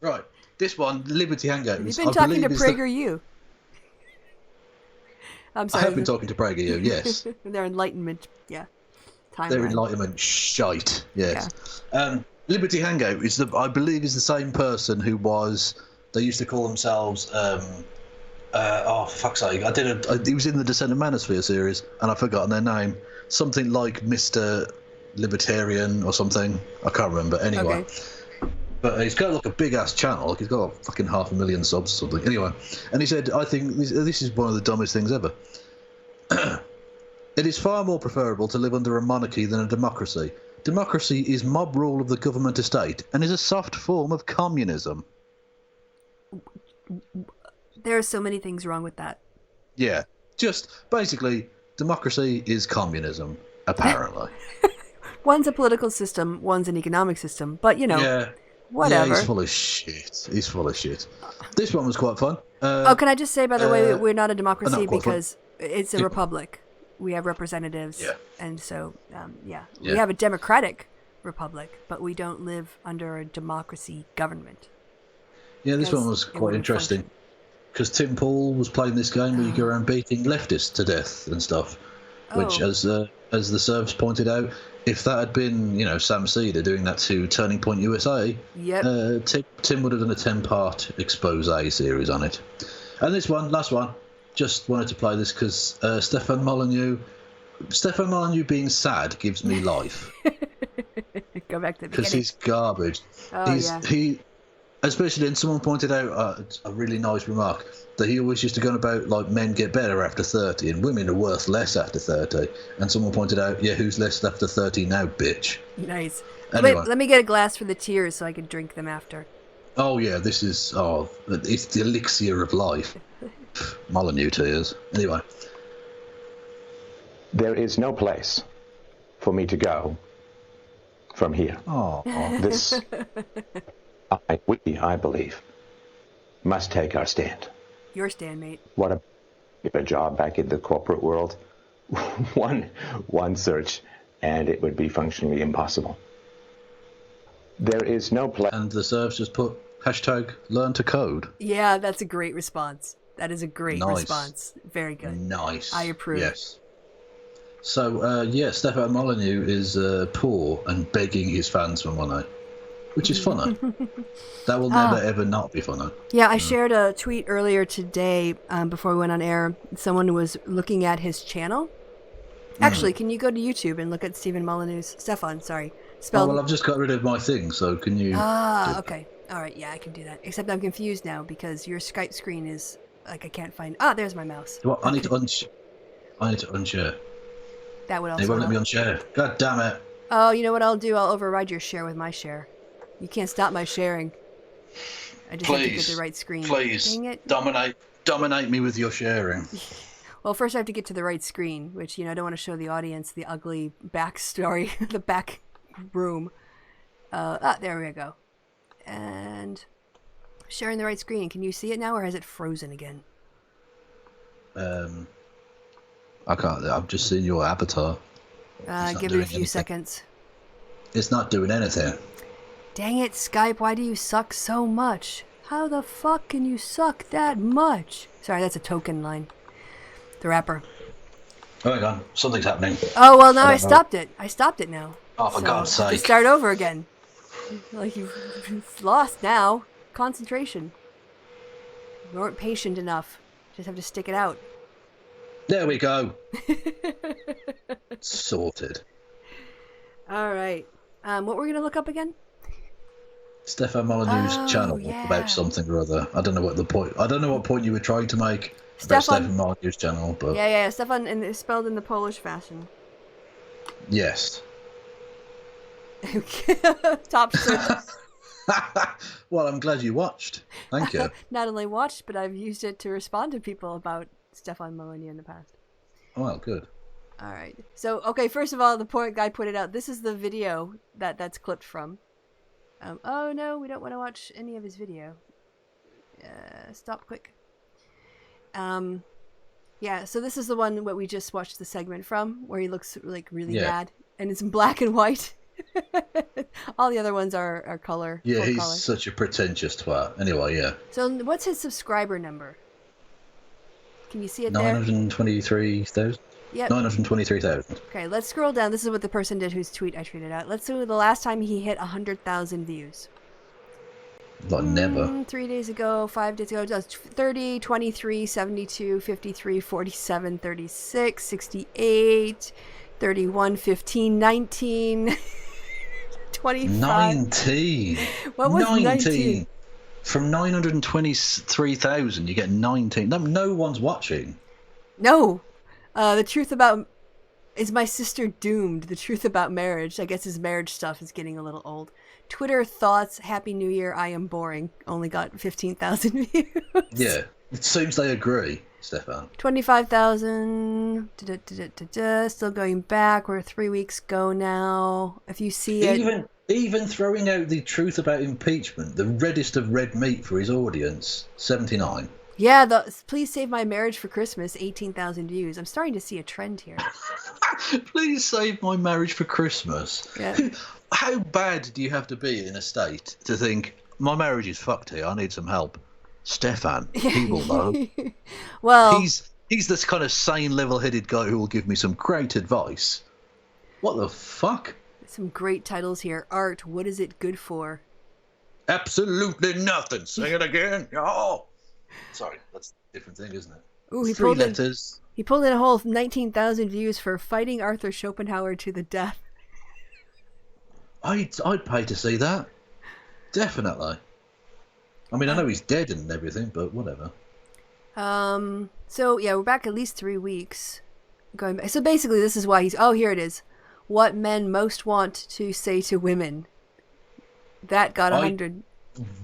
Right. This one, Liberty Hangout. You've been talking to PragerU. I'm I sorry. have been talking to PragerU, yes. Their Enlightenment, yeah. Their Enlightenment shite, yes. Liberty Hangout is I believe is the same person who was. They used to call themselves. For fuck's sake! He was in the Descent of Manosphere series, and I've forgotten their name. Something like Mr. Libertarian or something. I can't remember. Anyway. Okay. But he's got like a big ass channel. Like he's got fucking 500,000 subs or something. Anyway, and he said, "I think this is one of the dumbest things ever. It is far more preferable to live under a monarchy than a democracy. Democracy is mob rule of the government estate and is a soft form of communism." There are so many things wrong with that. Yeah, just basically, democracy is communism, apparently. One's a political system, one's an economic system, but Yeah. whatever. Yeah, he's full of shit. He's full of shit. This one was quite fun. Can I just say, by the way, we're not a democracy not quite because it's a republic. We have representatives, and so, we have a democratic republic, but we don't live under a democracy government. Yeah, this one was quite interesting. Because Tim Pool was playing this game where you go around beating leftists to death and stuff. Which, as the Serbs pointed out, if that had been, Sam Cedar doing that to Turning Point USA, Tim would have done a 10-part expose series on it. And this one, last one, just wanted to play this because Stefan Molyneux being sad gives me life. Go back to the beginning. Because he's garbage. He, especially, and someone pointed out a really nice remark that he always used to go on about like men get better after 30 and women are worth less after 30. And someone pointed out, who's less after 30 now, bitch? Nice. Anyway. Wait, let me get a glass for the tears so I can drink them after. Oh yeah, this is it's the elixir of life. Molyneux tears. Anyway. There is no place for me to go from here. Oh. This, I believe, must take our stand. Your stand, mate. What a job back in the corporate world. One search, and it would be functionally impossible. There is no place. And the Serbs just put #LearnToCode. Yeah, that's a great response. That is a great response. Very good. Nice. I approve. Yes. So, Stefan Molyneux is poor and begging his fans for money, which is funny. That will never, ever not be funny. Yeah, I shared a tweet earlier today before we went on air. Someone was looking at his channel. Actually, can you go to YouTube and look at Stefan Molyneux's... Stefan, sorry. Spelled... Oh, well, I've just got rid of my thing, so can you... okay. All right, yeah, I can do that. Except I'm confused now because your Skype screen is... I can't find... there's my mouse. Well, I need to unshare. That would also They won't let help. me unshare. God damn it. Oh, you know what I'll do? I'll override your share with my share. You can't stop my sharing. I just have to get the right screen. Please, Dang it. dominate me with your sharing. Well, first I have to get to the right screen, which, I don't want to show the audience the ugly backstory, the back room. There we go. And sharing the right screen. Can you see it now, or has it frozen again? I can't. I've just seen your avatar. Give it a few seconds. It's not doing anything. Dang it, Skype, why do you suck so much? How the fuck can you suck that much? Sorry, that's a token line. The rapper. Oh, hang on. Something's happening. Oh, well, now I stopped it. I stopped it now. Oh, for God's sake. Just start over again. Like, you've lost now. Concentration. You weren't patient enough. Just have to stick it out. There we go. Sorted. All right. What we're going to look up again? Stefan Molyneux's channel about something or other. I don't know what point you were trying to make about Stefan Molyneux's channel, but yeah, Stefan, and it's spelled in the Polish fashion. Yes. Top search. Well, I'm glad you watched. Thank you. Not only watched, but I've used it to respond to people about Stefan Molyneux in the past. Well, good. All right. So, okay, first of all, the poor guy put it out. This is the video that's clipped from. Oh, no, we don't want to watch any of his video. Stop quick. Yeah, so this is the one what we just watched the segment from, where he looks like really bad, and it's in black and white. All the other ones are color. Yeah, full he's color. such a pretentious twat. Anyway, yeah. So what's his subscriber number? Can you see it there? 923,000? Yep. 923,000. Okay, let's scroll down. This is what the person did whose tweet I tweeted out. Let's see the last time he hit 100,000 views. Like never. 3 days ago, 5 days ago, that's 30, 23, 72, 53, 47, 36, 68, 31, 15, 19, 25. 19. What was 19? From 923,000, you get 19. No one's watching. No. The truth about... Is my sister doomed? The truth about marriage. I guess his marriage stuff is getting a little old. Twitter thoughts, Happy New Year, I am boring. Only got 15,000 views. Yeah. It seems they agree, Stefan. 25,000. Still going back. We're 3 weeks ago now. If you see it... Even throwing out the truth about impeachment, the reddest of red meat for his audience, 79. Yeah, Please Save My Marriage for Christmas, 18,000 views. I'm starting to see a trend here. Please save my marriage for Christmas. Yeah. How bad do you have to be in a state to think, my marriage is fucked here, I need some help? Stefan, he will know. Well... He's this kind of sane, level-headed guy who will give me some great advice. What the fuck? Some great titles here. Art, what is it good for? Absolutely nothing. Say it again. Oh. Sorry, that's a different thing, isn't it? Ooh, he 3 pulled letters. He pulled in a whole 19,000 views for Fighting Arthur Schopenhauer to the Death. I'd pay to see that. Definitely. I mean, I know he's dead and everything, but whatever. So yeah, we're back at least 3 weeks. Going back. So basically, this is why he's. Oh, here it is. What men most want to say to women. That got 100.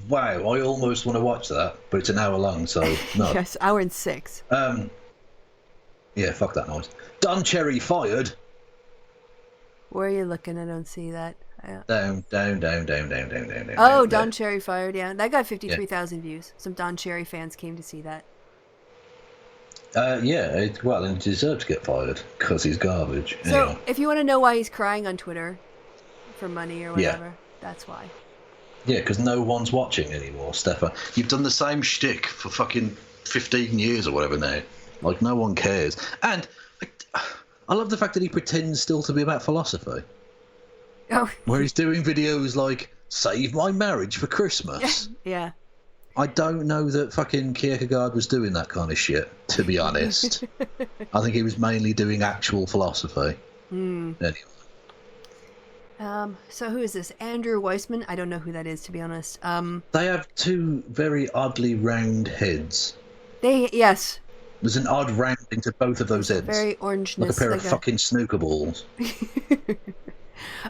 Wow, I almost want to watch that, but it's an hour long, so no. Yes, hour and 6. Yeah, fuck that noise. Don Cherry fired. Where are you looking? I don't see that. Down. Oh, Don Cherry fired. Yeah, that got 53,000 views. Some Don Cherry fans came to see that. Yeah, well, and he deserves to get fired because he's garbage. So, Anyway. if you want to know why he's crying on Twitter for money or whatever, that's why. Yeah, because no one's watching anymore, Stefan. You've done the same shtick for fucking 15 years or whatever now. Like, no one cares. And I love the fact that he pretends still to be about philosophy. Oh. Where he's doing videos like, save my marriage for Christmas. Yeah. I don't know that fucking Kierkegaard was doing that kind of shit, to be honest. I think he was mainly doing actual philosophy. Anyway. So who is this? Andrew Weissman? I don't know who that is, to be honest. They have two very oddly round heads. Yes. There's an odd rounding to both of those heads. Very orangeness. Like a pair of fucking snooker balls.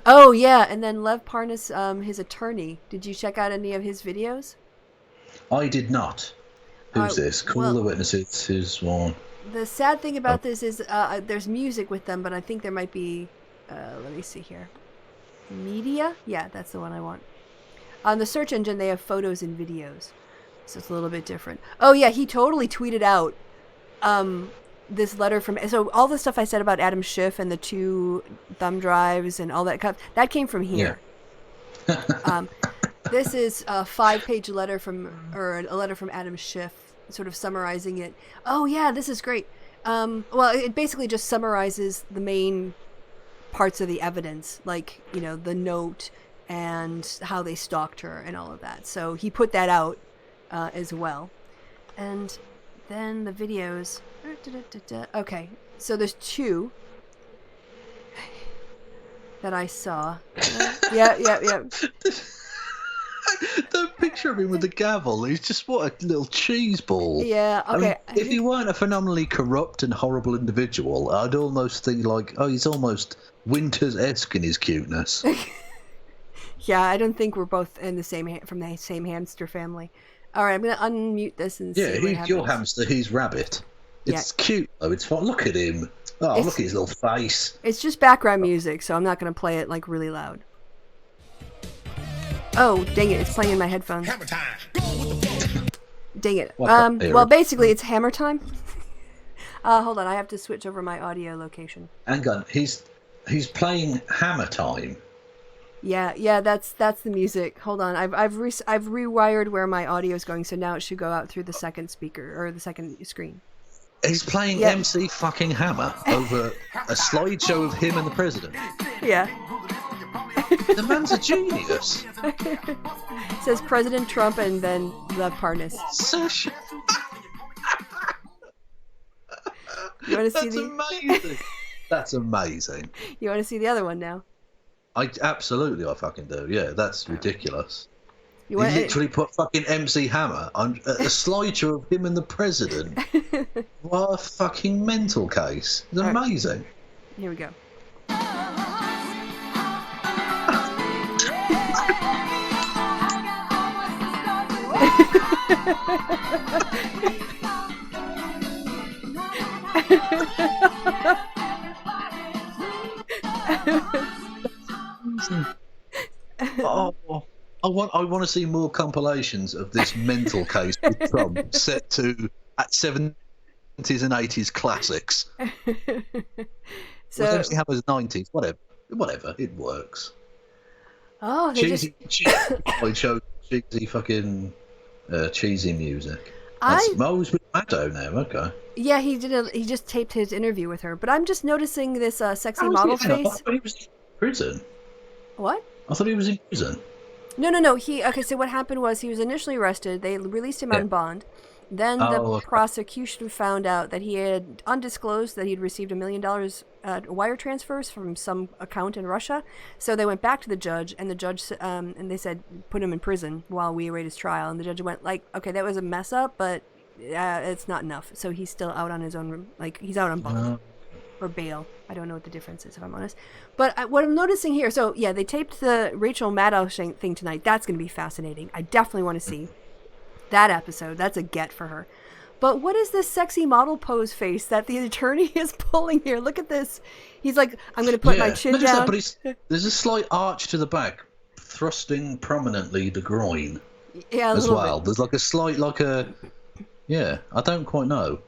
Oh, yeah, and then Lev Parnas, his attorney. Did you check out any of his videos? I did not. Who's this? Call the witnesses. Who's one? The sad thing about this is there's music with them, but I think there might be... let me see here. Media? Yeah, that's the one I want. On the search engine, they have photos and videos. So it's a little bit different. Oh, yeah, he totally tweeted out this letter from... So all the stuff I said about Adam Schiff and the 2 thumb drives and all that that came from here. Yeah. This is a 5-page letter a letter from Adam Schiff, sort of summarizing it. Oh, yeah, this is great. Well, it basically just summarizes the main parts of the evidence, like, you know, the note and how they stalked her and all of that. So he put that out as well. And then the videos. Okay, so there's 2 that I saw. Yeah. The picture of him with the gavel, he's just what a little cheese ball. Yeah, okay. I mean, if he weren't a phenomenally corrupt and horrible individual, I'd almost think like, oh, he's almost Winters-esque in his cuteness. Yeah, I don't think we're both from the same hamster family. All right, I'm gonna unmute this and see what happens. He's your hamster, he's Rabbit. It's cute though. It's fun. Look at him. Oh, look at his little face. It's just background music, so I'm not gonna play it like really loud. Oh, dang it! It's playing in my headphones. Hammer time. Dang it. Well, basically, it's hammer time. Hold on, I have to switch over my audio location. Hang on, he's playing Hammer Time. Yeah, that's the music. Hold on, I've rewired where my audio is going, so now it should go out through the second speaker or the second screen. He's playing Yep. MC fucking Hammer over a slideshow of him and the president. Yeah, The man's a genius. it says President Trump and then the Parnas. Such... You want to see That's the? amazing. That's amazing. You want to see the other one now? I fucking do. Yeah, that's ridiculous. You He want literally put fucking MC Hammer on a slideshow of him and the president. What a fucking mental case. It's amazing. Here we go. Oh, I want to see more compilations of this mental case with Trump set to at 70s and 80s classics. So, Well, MC Hammer's 90s, whatever, it works. oh, they just. It shows cheesy fucking cheesy music. I Mo's with Maddo now. Okay. Yeah, he did. He just taped his interview with her. But I'm just noticing this sexy model Hang on, I face. thought he was in prison. What? I thought he was in prison. No. Okay, so what happened was he was initially arrested. They released him on bond. Then the Okay. prosecution found out that he had undisclosed that he'd received $1 million wire transfers from some account in Russia. So they went back to the judge, and the judge and they said put him in prison while we await his trial. And the judge went like, okay, that was a mess up, but it's not enough. So he's still out on his own, like he's out on bond or bail. I don't know what the difference is, if I'm honest. But what I'm noticing here, so yeah, they taped the Rachel Maddow thing tonight. That's going to be fascinating. I definitely want to see that episode. That's a get for her. But what is this sexy model pose face that the attorney is pulling here? Look at this. He's like, I'm going to put my chin Not just down. that, but there's a slight arch to the back, thrusting prominently the groin Yeah, a as little well. bit. There's like a slight, yeah, I don't quite know.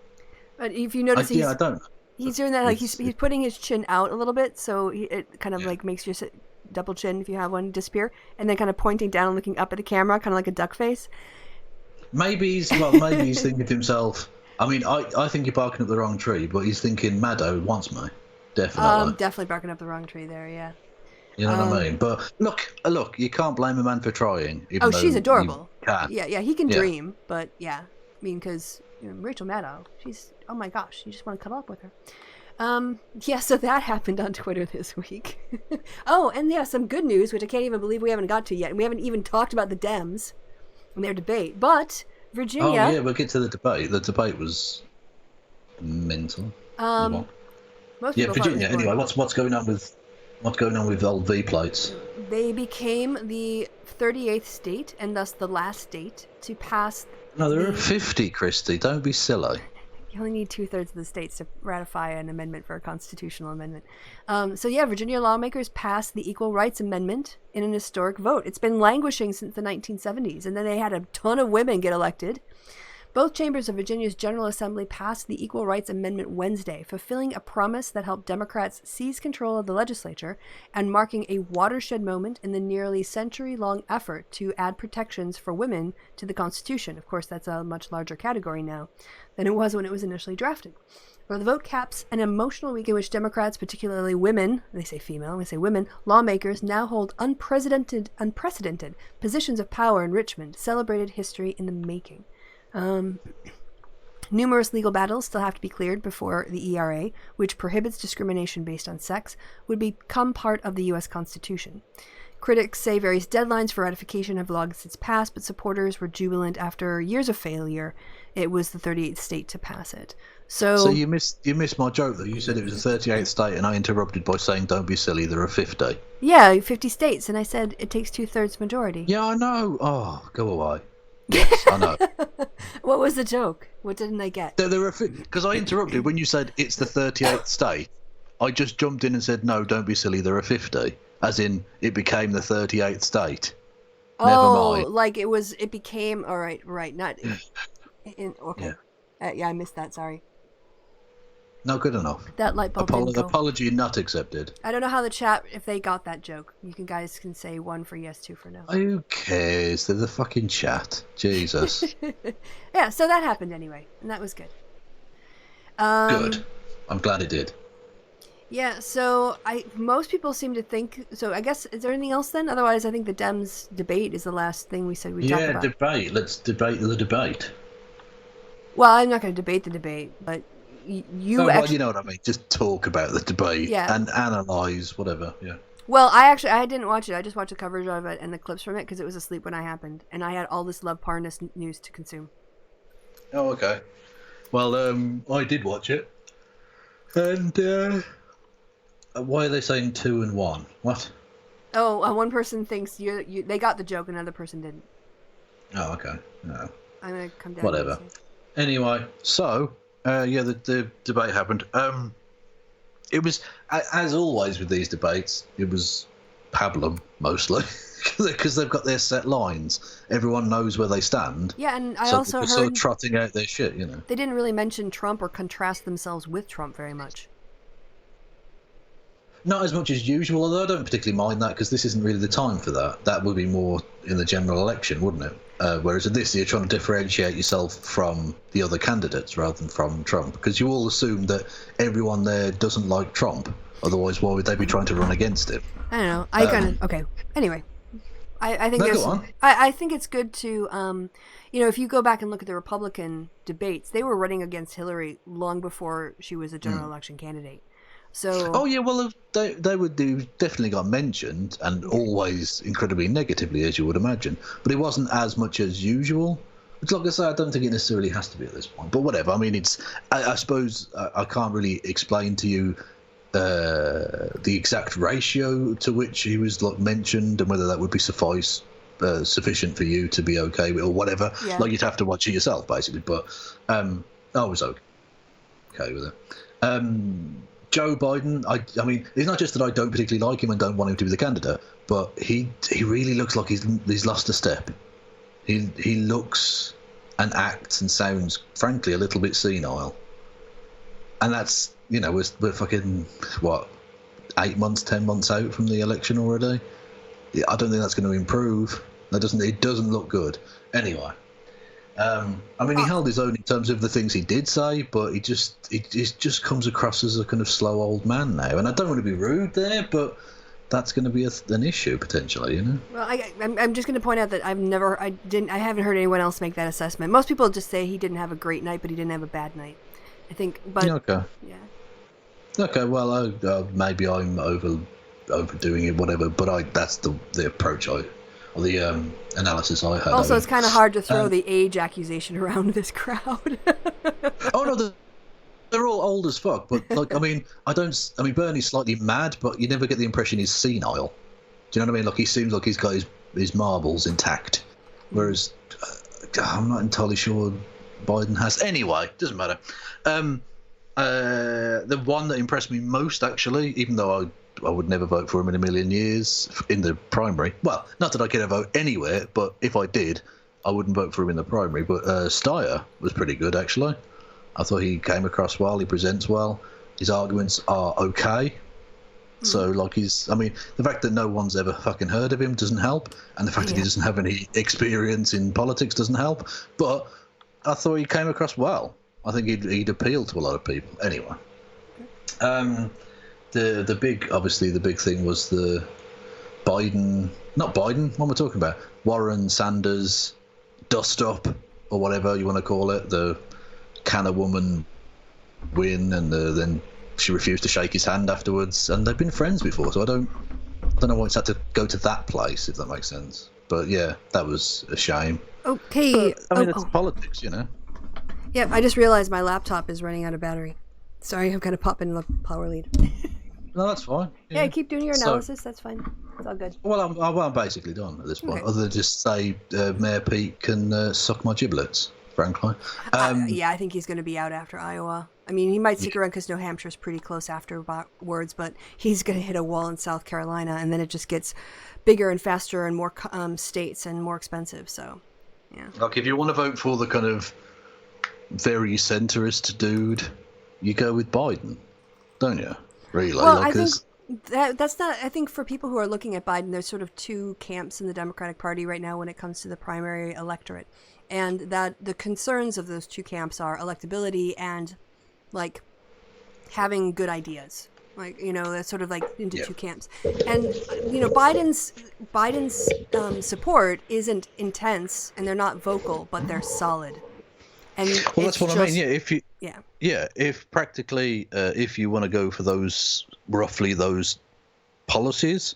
But if you notice, I don't know. he's doing that, like he's putting his chin out a little bit, so it kind of like makes your double chin, if you have one, disappear, and then kind of pointing down and looking up at the camera, kind of like a duck face. Maybe he's thinking to himself. I mean, I think you're barking up the wrong tree, but he's thinking Maddo wants me, definitely. Definitely barking up the wrong tree there, yeah. You know what I mean? But look, you can't blame a man for trying. Even Oh, though she's adorable. you can. Yeah, he can Yeah. dream, but yeah, I mean, because Rachel Maddow, she's, oh my gosh, you just want to cuddle up with her. Yeah, so that happened on Twitter this week. Oh, and yeah, some good news, which I can't even believe we haven't got to yet, and we haven't even talked about the Dems and their debate, but Virginia. Oh yeah, we'll get to the debate. The debate was mental. Most Yeah, people thought it Virginia. was Anyway, boring. what's going on with old V plates? They became the 38th state, and thus the last state to pass. No, there are 50, Christy. Don't be silly. You only need 2/3 of the states to ratify an amendment for a constitutional amendment. So yeah, Virginia lawmakers passed the Equal Rights Amendment in an historic vote. It's been languishing since the 1970s, and then they had a ton of women get elected. Both chambers of Virginia's General Assembly passed the Equal Rights Amendment Wednesday, fulfilling a promise that helped Democrats seize control of the legislature and marking a watershed moment in the nearly century-long effort to add protections for women to the Constitution. Of course, that's a much larger category now than it was when it was initially drafted. Well, the vote caps an emotional week in which Democrats, particularly women, they say female, we say women, lawmakers now hold unprecedented positions of power in Richmond, celebrated history in the making. Numerous legal battles still have to be cleared before the ERA, which prohibits discrimination based on sex, would become part of the U.S. Constitution. Critics say various deadlines for ratification have long since passed, but supporters were jubilant after years of failure. It was the 38th state to pass it. So you missed my joke, though. You said it was the 38th state, and I interrupted by saying, "Don't be silly. There are 50." Yeah, 50 states, and I said it takes 2/3 majority. Yeah, I know. Oh, go away. Yes, I know. What was the joke? What didn't I get? There are because I interrupted when you said it's the 38th state. I just jumped in and said, "No, don't be silly. There are 50." As in, it became the 38th state. Oh, Never mind. like it became, all right, not, okay. Yeah. Yeah, I missed that, sorry. Not good enough. That light bulb didn't go. Apology not accepted. I don't know how the chat, if they got that joke. You guys can say 1 for yes, 2 for no. Who cares? They're the fucking chat. Jesus. Yeah, so that happened anyway, and that was good. Good. I'm glad it did. Yeah, so most people seem to think, so I guess, is there anything else then? Otherwise, I think the Dems debate is the last thing we said we'd talk about. Yeah, debate. Let's debate the debate. Well, I'm not going to debate the debate, but you well, actually... you know what I mean. Just talk about the debate and analyse, whatever, yeah. Well, I didn't watch it. I just watched the coverage of it and the clips from it because it was asleep when I happened. And I had all this Love Parnas news to consume. Oh, okay. Well, I did watch it. And, why are they saying 2 and 1? What? Oh, one person thinks they got the joke, another person didn't. Oh, okay. No. I'm going to come down. Whatever. Anyway, so, the debate happened. It was, as always with these debates, it was pablum, mostly, because they've got their set lines. Everyone knows where they stand. Yeah, and I also heard... sort of trotting out their shit, you know. They didn't really mention Trump or contrast themselves with Trump very much. Not as much as usual, although I don't particularly mind that, because this isn't really the time for that. That would be more in the general election, wouldn't it? Whereas in this, you're trying to differentiate yourself from the other candidates rather than from Trump, because you all assume that everyone there doesn't like Trump. Otherwise, why would they be trying to run against him? I don't know. I kind of... Okay. Anyway. I think go on. I think it's good to... if you go back and look at the Republican debates, they were running against Hillary long before she was a general election candidate. So... Oh, yeah, well, they would definitely got mentioned, and always incredibly negatively, as you would imagine. But it wasn't as much as usual. Which, like I say, I don't think it necessarily has to be at this point. But whatever. I mean, I suppose I can't really explain to you the exact ratio to which he was mentioned, and whether that would be sufficient for you to be okay with, or whatever. Yeah. Like, you'd have to watch it yourself, basically. But I was okay with it. Joe Biden, I mean, it's not just that I don't particularly like him and don't want him to be the candidate, but he really looks like he's lost a step. He looks and acts and sounds, frankly, a little bit senile. And that's, we're fucking, 8 months, 10 months out from the election already? I don't think that's going to improve. It doesn't look good. Anyway. He held his own in terms of the things he did say, but he just comes across as a kind of slow old man now. And I don't want to be rude there, but that's going to be an issue potentially, Well, I'm just going to point out that I haven't heard anyone else make that assessment. Most people just say he didn't have a great night, but he didn't have a bad night. I think, but okay, yeah. Okay, well, maybe I'm overdoing it, whatever. But that's the approach or the analysis I had. Also, it's kind of hard to throw the age accusation around this crowd. Oh no, they're all old as fuck. But Bernie's slightly mad, but you never get the impression he's senile. Do you know what I mean? Like, he seems like he's got his marbles intact, whereas I'm not entirely sure Biden has. Anyway, doesn't matter. The one that impressed me most, actually, even though I would never vote for him in a million years in the primary. Well, not that I get a vote anywhere, but if I did, I wouldn't vote for him in the primary. But Steyer was pretty good, actually. I thought he came across well. He presents well. His arguments are okay. So, the fact that no one's ever fucking heard of him doesn't help, and the fact that he doesn't have any experience in politics doesn't help. But I thought he came across well. I think he'd appeal to a lot of people. Anyway. The big thing was the not Biden, what am I talking about? Warren Sanders dust up, or whatever you want to call it, the Canna woman win, and then she refused to shake his hand afterwards, and they've been friends before, so I don't know why it's had to go to that place, if that makes sense. But yeah, that was a shame. Okay. But, it's politics, Yeah, I just realized my laptop is running out of battery. Sorry, I'm gonna pop in the power lead. No, that's fine. Yeah, keep doing your analysis. That's fine. It's all good. Well, I'm basically done at this point. Okay. Other than just say Mayor Pete can suck my giblets, frankly. Yeah, I think he's going to be out after Iowa. I mean, he might stick around because New Hampshire's pretty close afterwards, but he's going to hit a wall in South Carolina, and then it just gets bigger and faster and more states and more expensive. So, yeah. Like, if you want to vote for the kind of very centrist dude, you go with Biden, don't you? Really? Well, like, I think that's not. I think for people who are looking at Biden, there's sort of two camps in the Democratic Party right now when it comes to the primary electorate, and that the concerns of those two camps are electability and like having good ideas. Like, you know, that's sort of like into two camps. And, you know, Biden's support isn't intense and they're not vocal, but they're solid. And well, that's what I mean. Yeah, if practically, if you want to go for roughly those policies,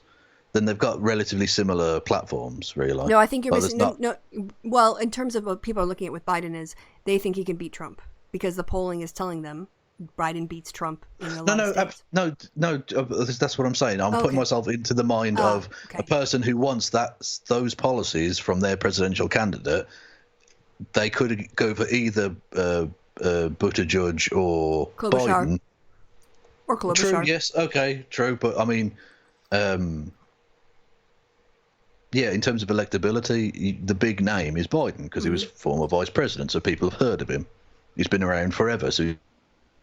then they've got relatively similar platforms, really. No, I think you're missing. No, well, in terms of what people are looking at with Biden is they think he can beat Trump because the polling is telling them Biden beats Trump in a lot of states. No, that's what I'm saying. I'm putting myself into the mind of a person who wants those policies from their presidential candidate. They could go for either Buttigieg or Klobuchar. Biden. Or Klobuchar. True, yes, okay, true. But I mean, in terms of electability, the big name is Biden because he was former vice president, so people have heard of him. He's been around forever, so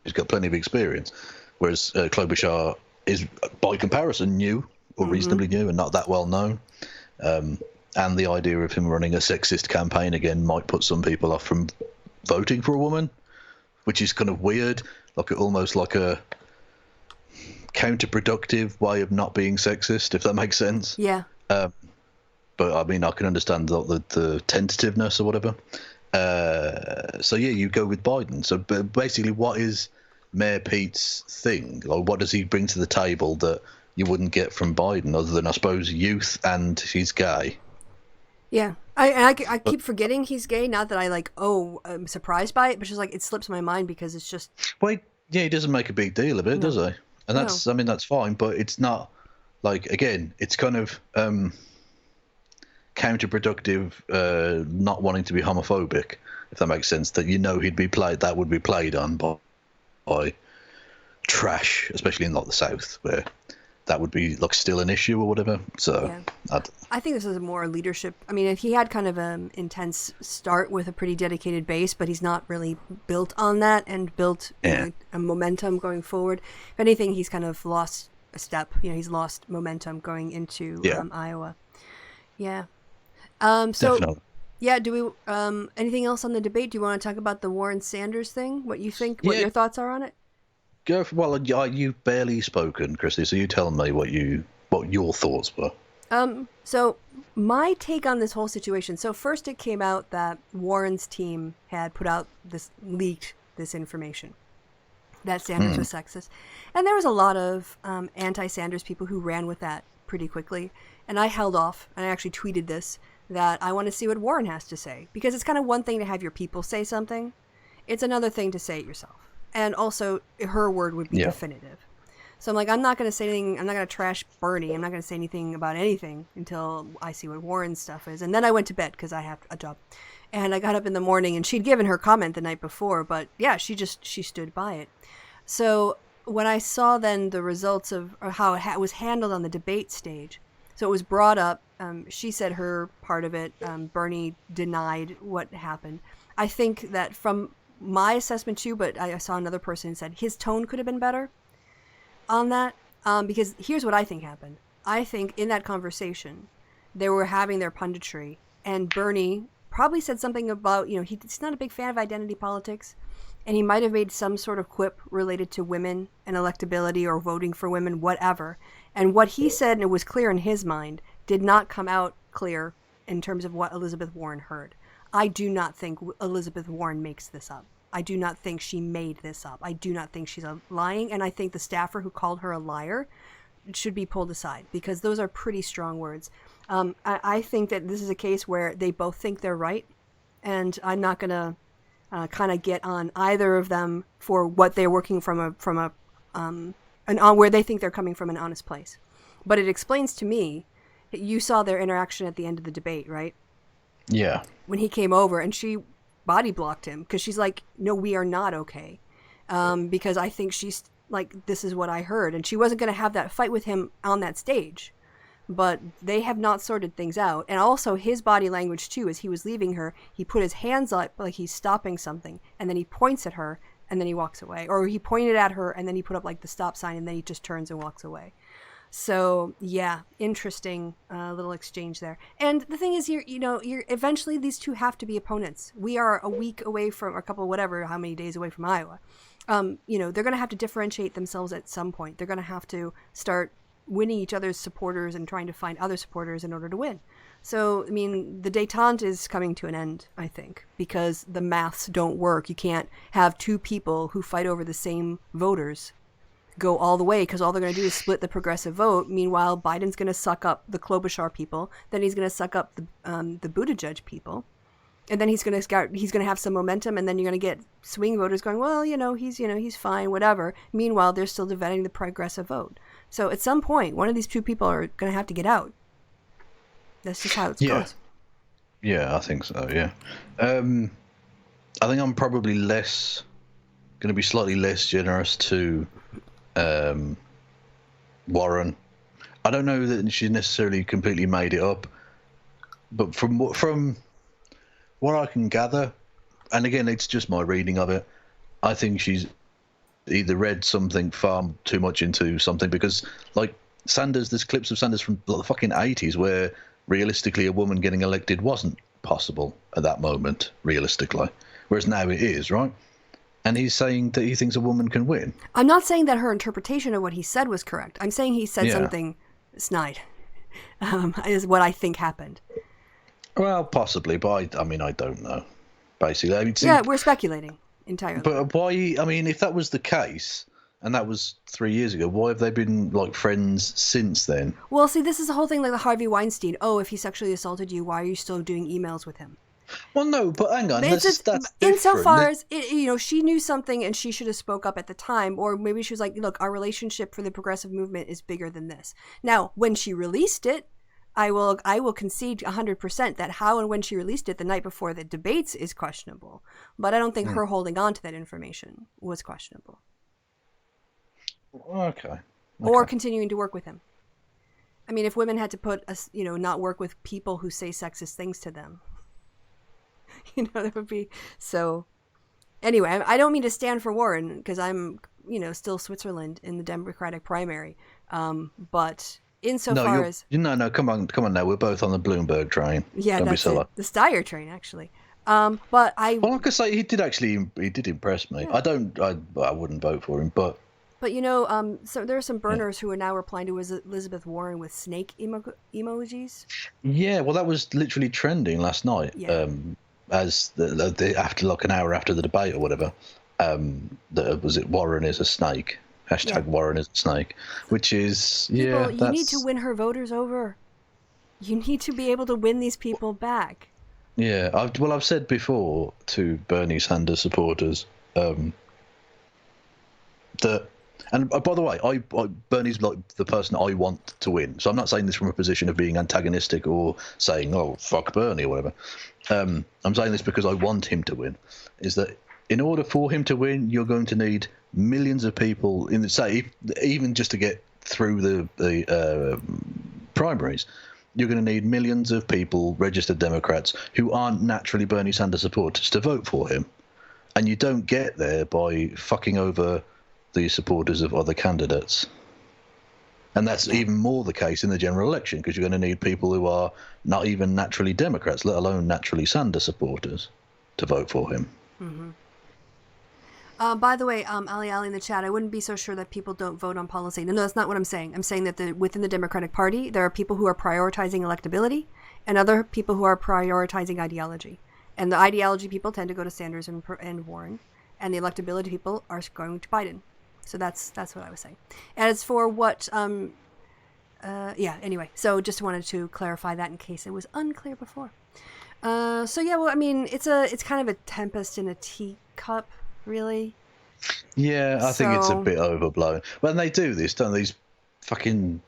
he's got plenty of experience. Whereas Klobuchar is, by comparison, new or reasonably new and not that well known. And the idea of him running a sexist campaign again might put some people off from voting for a woman, which is kind of weird, almost like a counterproductive way of not being sexist, if that makes sense. Yeah. But I mean, I can understand the tentativeness or whatever. So yeah, you go with Biden. So basically, what is Mayor Pete's thing? Like, what does he bring to the table that you wouldn't get from Biden, other than, I suppose, youth and he's gay? Yeah, I keep forgetting he's gay. Not that I'm surprised by it, but just like it slips my mind because it's just. Well, yeah, he doesn't make a big deal of it, does he? And that's, I mean, that's fine, but it's not like, again, it's kind of counterproductive, not wanting to be homophobic, if that makes sense. That that would be played on by trash, especially in like the South, where that would be like still an issue or whatever. So I think this is more leadership. I mean, he had kind of an intense start with a pretty dedicated base, but he's not really built on that and built a momentum going forward. If anything, he's kind of lost a step. You know, he's lost momentum going into Iowa. Yeah. So definitely. Yeah, do we anything else on the debate? Do you want to talk about the Warren-Sanders thing? What you think? What your thoughts are on it? Well, you've barely spoken, Christy, so you tell me what your thoughts were. So my take on this whole situation. So first it came out that Warren's team had leaked this information that Sanders was sexist. And there was a lot of anti-Sanders people who ran with that pretty quickly. And I held off, and I actually tweeted this, that I want to see what Warren has to say. Because it's kind of one thing to have your people say something. It's another thing to say it yourself. And also, her word would be definitive. So I'm like, I'm not going to say anything. I'm not going to trash Bernie. I'm not going to say anything about anything until I see what Warren's stuff is. And then I went to bed because I have a job. And I got up in the morning, and she'd given her comment the night before. But yeah, she stood by it. So when I saw then the results of how it was handled on the debate stage, so it was brought up. She said her part of it. Bernie denied what happened. I think that from my assessment too, but I saw another person who said his tone could have been better on that. Because here's what I think happened. I think in that conversation, they were having their punditry, and Bernie probably said something about, he's not a big fan of identity politics, and he might have made some sort of quip related to women and electability or voting for women, whatever. And what he said, and it was clear in his mind, did not come out clear in terms of what Elizabeth Warren heard. I do not think Elizabeth Warren makes this up. I do not think she made this up. I do not think she's lying. And I think the staffer who called her a liar should be pulled aside because those are pretty strong words. I think that this is a case where they both think they're right. And I'm not going to kind of get on either of them for what they're working where they think they're coming from an honest place. But it explains to me, you saw their interaction at the end of the debate, right? Yeah. When he came over and she body blocked him because she's like, no, we are not okay. Because I think she's like, this is what I heard. And she wasn't going to have that fight with him on that stage. But they have not sorted things out. And also his body language too, as he was leaving her, he put his hands up like he's stopping something. And then he points at her and then he walks away. Or he pointed at her and then he put up like the stop sign and then he just turns and walks away. So yeah, interesting little exchange there. And the thing is, you're eventually these two have to be opponents. We are a week away from, a couple, whatever, how many days away from Iowa. They're going to have to differentiate themselves at some point. They're going to have to start winning each other's supporters and trying to find other supporters in order to win. So, I mean, the détente is coming to an end, I think, because the maths don't work. You can't have two people who fight over the same voters go all the way, because all they're going to do is split the progressive vote. Meanwhile, Biden's going to suck up the Klobuchar people, then he's going to suck up the Buttigieg people, and then he's going to have some momentum, and then you're going to get swing voters going, well, he's fine, whatever. Meanwhile, they're still dividing the progressive vote. So at some point, one of these two people are going to have to get out. That's just how it goes. Yeah, I think so. Yeah, I think I'm probably going to be slightly less generous to Warren. I don't know that she necessarily completely made it up, but from what I can gather, and again, it's just my reading of it, I think she's either read something far too much into something, because like Sanders, there's clips of Sanders from the fucking 80s where realistically a woman getting elected wasn't possible at that moment, realistically, whereas now it is, right? And he's saying that he thinks a woman can win. I'm not saying that her interpretation of what he said was correct. I'm saying he said something snide, is what I think happened. Well, possibly, but I mean, I don't know. Basically, I mean, we're speculating entirely. But why? I mean, if that was the case, and that was 3 years ago, why have they been like friends since then? Well, see, this is the whole thing, like the Harvey Weinstein. Oh, if he sexually assaulted you, why are you still doing emails with him? Well, no, but hang on. That's insofar as she knew something and she should have spoke up at the time, or maybe she was like, "Look, our relationship for the progressive movement is bigger than this." Now, when she released it, I will concede 100% that how and when she released it the night before the debates is questionable. But I don't think her holding on to that information was questionable. Okay. Or continuing to work with him. I mean, if women had to not work with people who say sexist things to them. That would be so. Anyway, I don't mean to stand for Warren because I'm, still Switzerland in the Democratic primary. But insofar as come on now, we're both on the Bloomberg train. Yeah, don't that's it. The Steyer train, actually. But like I say, he did impress me. Yeah. I wouldn't vote for him, but. But so there are some burners who are now replying to Elizabeth Warren with snake emojis. Yeah, well, that was literally trending last night. Yeah. As after like an hour after the debate or whatever, was it Warren is a snake? # Warren is a snake, which is you need to win her voters over. You need to be able to win these people back. Yeah, I've said before to Bernie Sanders supporters that. And by the way, Bernie's like the person I want to win. So I'm not saying this from a position of being antagonistic or saying, "Oh, fuck Bernie" or whatever. I'm saying this because I want him to win. Is that in order for him to win, you're going to need millions of people even just to get through the primaries. You're going to need millions of people, registered Democrats, who aren't naturally Bernie Sanders supporters to vote for him. And you don't get there by fucking over the supporters of other candidates. And that's even more the case in the general election, because you're going to need people who are not even naturally Democrats, let alone naturally Sanders supporters, to vote for him. Mm-hmm. By the way, Ali in the chat, I wouldn't be so sure that people don't vote on policy. No, that's not what I'm saying. I'm saying that within the Democratic Party, there are people who are prioritizing electability and other people who are prioritizing ideology. And the ideology people tend to go to Sanders and Warren, and the electability people are going to Biden. So that's what I was saying. As for what, anyway, so just wanted to clarify that in case it was unclear before. It's kind of a tempest in a teacup, really. Yeah, I think it's a bit overblown. When they do this, don't these fucking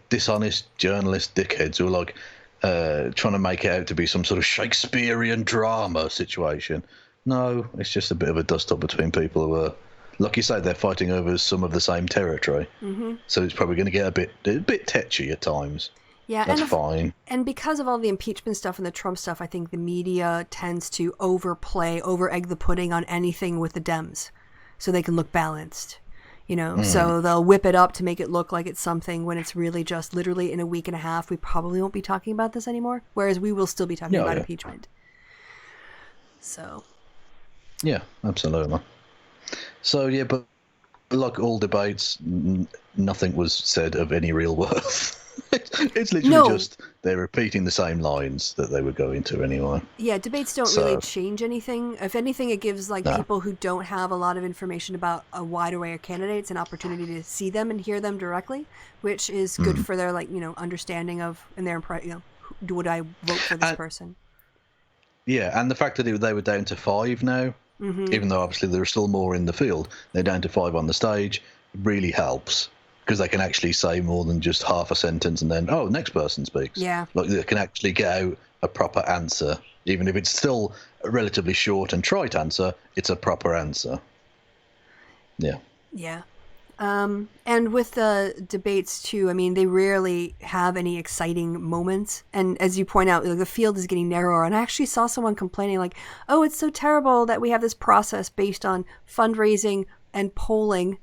dishonest journalist dickheads who are like trying to make it out to be some sort of Shakespearean drama situation? No, it's just a bit of a dust-up between people who are, like you say, they're fighting over some of the same territory. Mm-hmm. So it's probably going to get a bit tetchy at times. Yeah, that's fine. And because of all the impeachment stuff and the Trump stuff, I think the media tends to over-egg the pudding on anything with the Dems. so they can look balanced. So they'll whip it up to make it look like it's something when it's really just literally in a week and a half. We probably won't be talking about this anymore, whereas we will still be talking about impeachment. So. Yeah, absolutely. So, yeah, but like all debates, nothing was said of any real worth. It's literally just they're repeating the same lines that they were going to anyway. Yeah, debates don't really change anything. If anything, it gives people who don't have a lot of information about a wide array of candidates an opportunity to see them and hear them directly, which is good for their understanding of and their would I vote for this person? Yeah, and the fact that they were down to 5 now, even though obviously there are still more in the field, they're down to 5 on the stage. Really helps. Because they can actually say more than just half a sentence and then, next person speaks. Yeah. Like they can actually get out a proper answer. Even if it's still a relatively short and trite answer, it's a proper answer. Yeah. Yeah. And with the debates too, I mean, they rarely have any exciting moments. And as you point out, the field is getting narrower. And I actually saw someone complaining like, oh, it's so terrible that we have this process based on fundraising and polling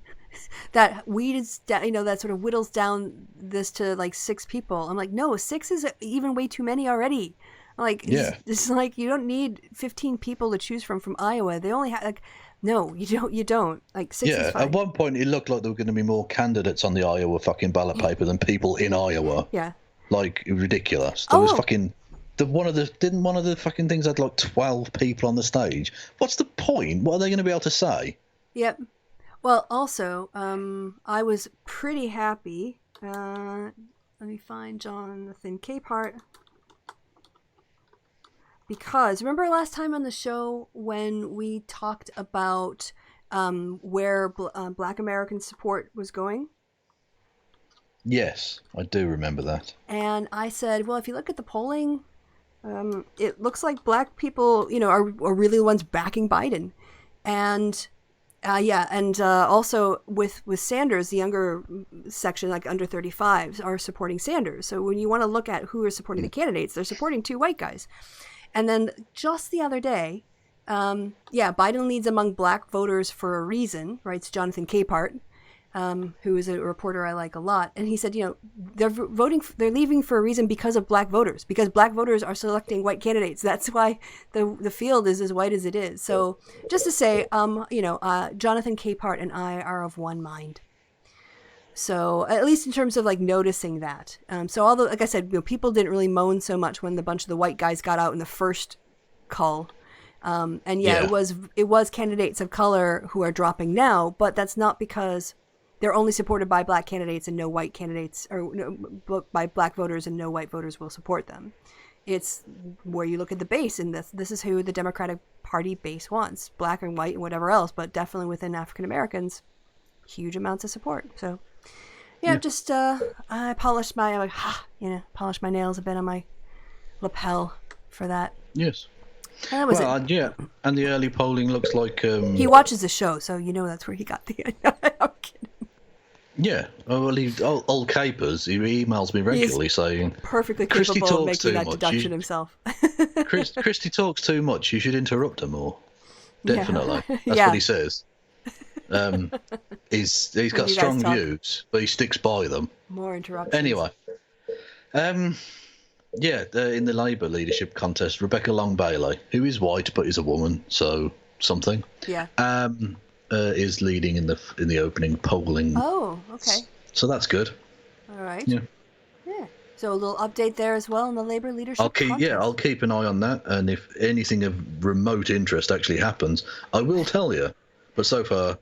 that weeds down, that sort of whittles down this to 6 people. I'm like, no, 6 is even way too many already. It's like you don't need 15 people to choose from Iowa. They only have no, you don't. 6 is fine. At one point it looked like there were going to be more candidates on the Iowa fucking ballot paper than people in Iowa. Yeah. Ridiculous. There was fucking one of the fucking things had 12 people on the stage. What's the point? What are they going to be able to say? Yep. Well, also, I was pretty happy. Let me find Jonathan Capehart. Because remember last time on the show when we talked about where Black American support was going? Yes, I do remember that. And I said, well, if you look at the polling, it looks like Black people, are really the ones backing Biden. And... also with Sanders, the younger section, under 35s, are supporting Sanders. So when you want to look at who are supporting the candidates, they're supporting 2 white guys. And then just the other day, Biden leads among Black voters for a reason, writes Jonathan Capehart, who is a reporter I like a lot. And he said, they're leaving for a reason because of Black voters, because Black voters are selecting white candidates. That's why the field is as white as it is. So just to say, Jonathan Capehart and I are of one mind. So at least in terms of noticing that. So although, like I said, people didn't really moan so much when the bunch of the white guys got out in the first cull. It was candidates of color who are dropping now, but that's not because they're only supported by Black candidates and no white candidates, or by Black voters and no white voters will support them. It's where you look at the base, and this is who the Democratic Party base wants, Black and white and whatever else, but definitely within African Americans, huge amounts of support. So, just I polished my polished my nails a bit on my lapel for that. Yes. And that was it. And the early polling looks like he watches the show, so that's where he got the. I'm kidding. Yeah, old Capers, he emails me regularly saying perfectly capable of making that deduction himself. Christy talks too much. You should interrupt her more. Definitely, that's what he says. He's got strong views, but he sticks by them. More interruptions. Anyway, in the Labour leadership contest, Rebecca Long Bailey, who is white but is a woman, so something. Yeah. Is leading in the opening polling. Oh, okay. So that's good. All right. Yeah. Yeah. So a little update there as well in the Labour leadership contest. I'll keep an eye on that, and if anything of remote interest actually happens, I will tell you. But so far,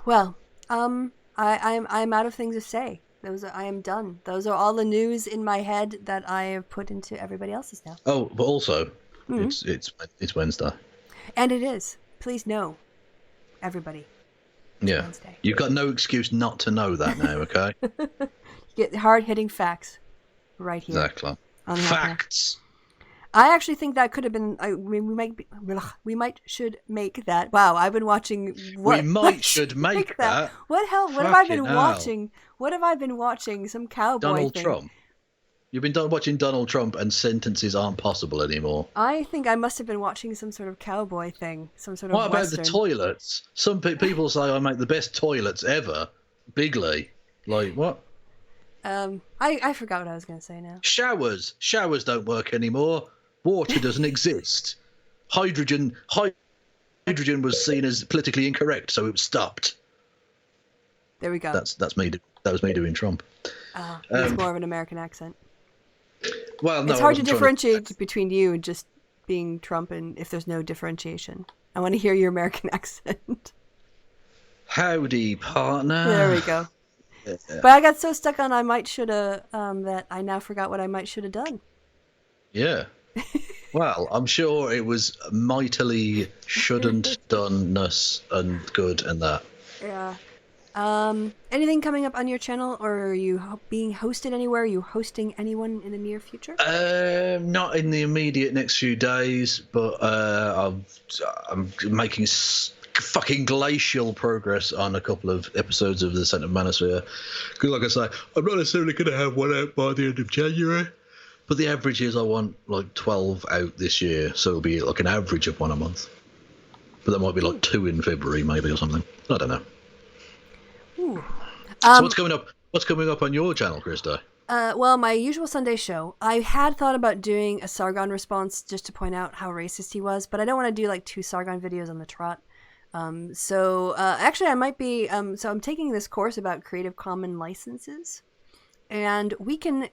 Well, I'm out of things to say. I am done. Those are all the news in my head that I have put into everybody else's now. Oh, but also, it's Wednesday. And it is. Please know, everybody. Yeah. Wednesday. You've got no excuse not to know that now, okay? Get hard-hitting facts right here. Exactly. Facts. I actually think that could have been. We might should make that. Wow, I've been watching. Should make that. What hell? What have I been watching? What have I been watching? Some cowboy Donald thing. Trump. You've been watching Donald Trump, and sentences aren't possible anymore. I think I must have been watching some sort of cowboy thing, some sort of What about Western. the toilets? Some people say I make the best toilets ever. Bigly. Like, what? I forgot what I was going to say now. Showers don't work anymore. Water doesn't exist. Hydrogen was seen as politically incorrect, so it was stopped. There we go. That's me. That was me doing Trump. It's more of an American accent. Well, no, It's hard to differentiate between you and just being Trump, and if there's no differentiation. I want to hear your American accent. Howdy, partner. There we go. But I got so stuck on I might shoulda that I now forgot what I might shoulda done. Yeah. Well, I'm sure it was mightily shouldn't doneness and good and that. Yeah. Anything coming up on your channel, or are you being hosted anywhere? Are you hosting anyone in the near future? Not in the immediate next few days, but I'm making fucking glacial progress on a couple of episodes of the Scent of Manosphere. Because, like I say, I'm not necessarily going to have one out by the end of January, but the average is I want like 12 out this year, so it'll be like an average of one a month. But there might be like 2 in February, maybe, or something. I don't know. Ooh. So what's coming up? What's coming up on your channel, Krista? Well, my usual Sunday show. I had thought about doing a Sargon response just to point out how racist he was, but I don't want to do like 2 Sargon videos on the trot. Actually, I might be. So I'm taking this course about Creative Commons licenses, and we can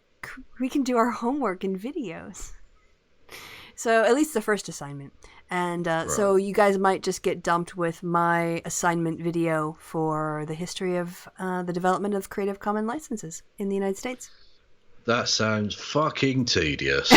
do our homework in videos. So at least the first assignment. And so you guys might just get dumped with my assignment video for the history of the development of Creative Commons licenses in the United States. That sounds fucking tedious.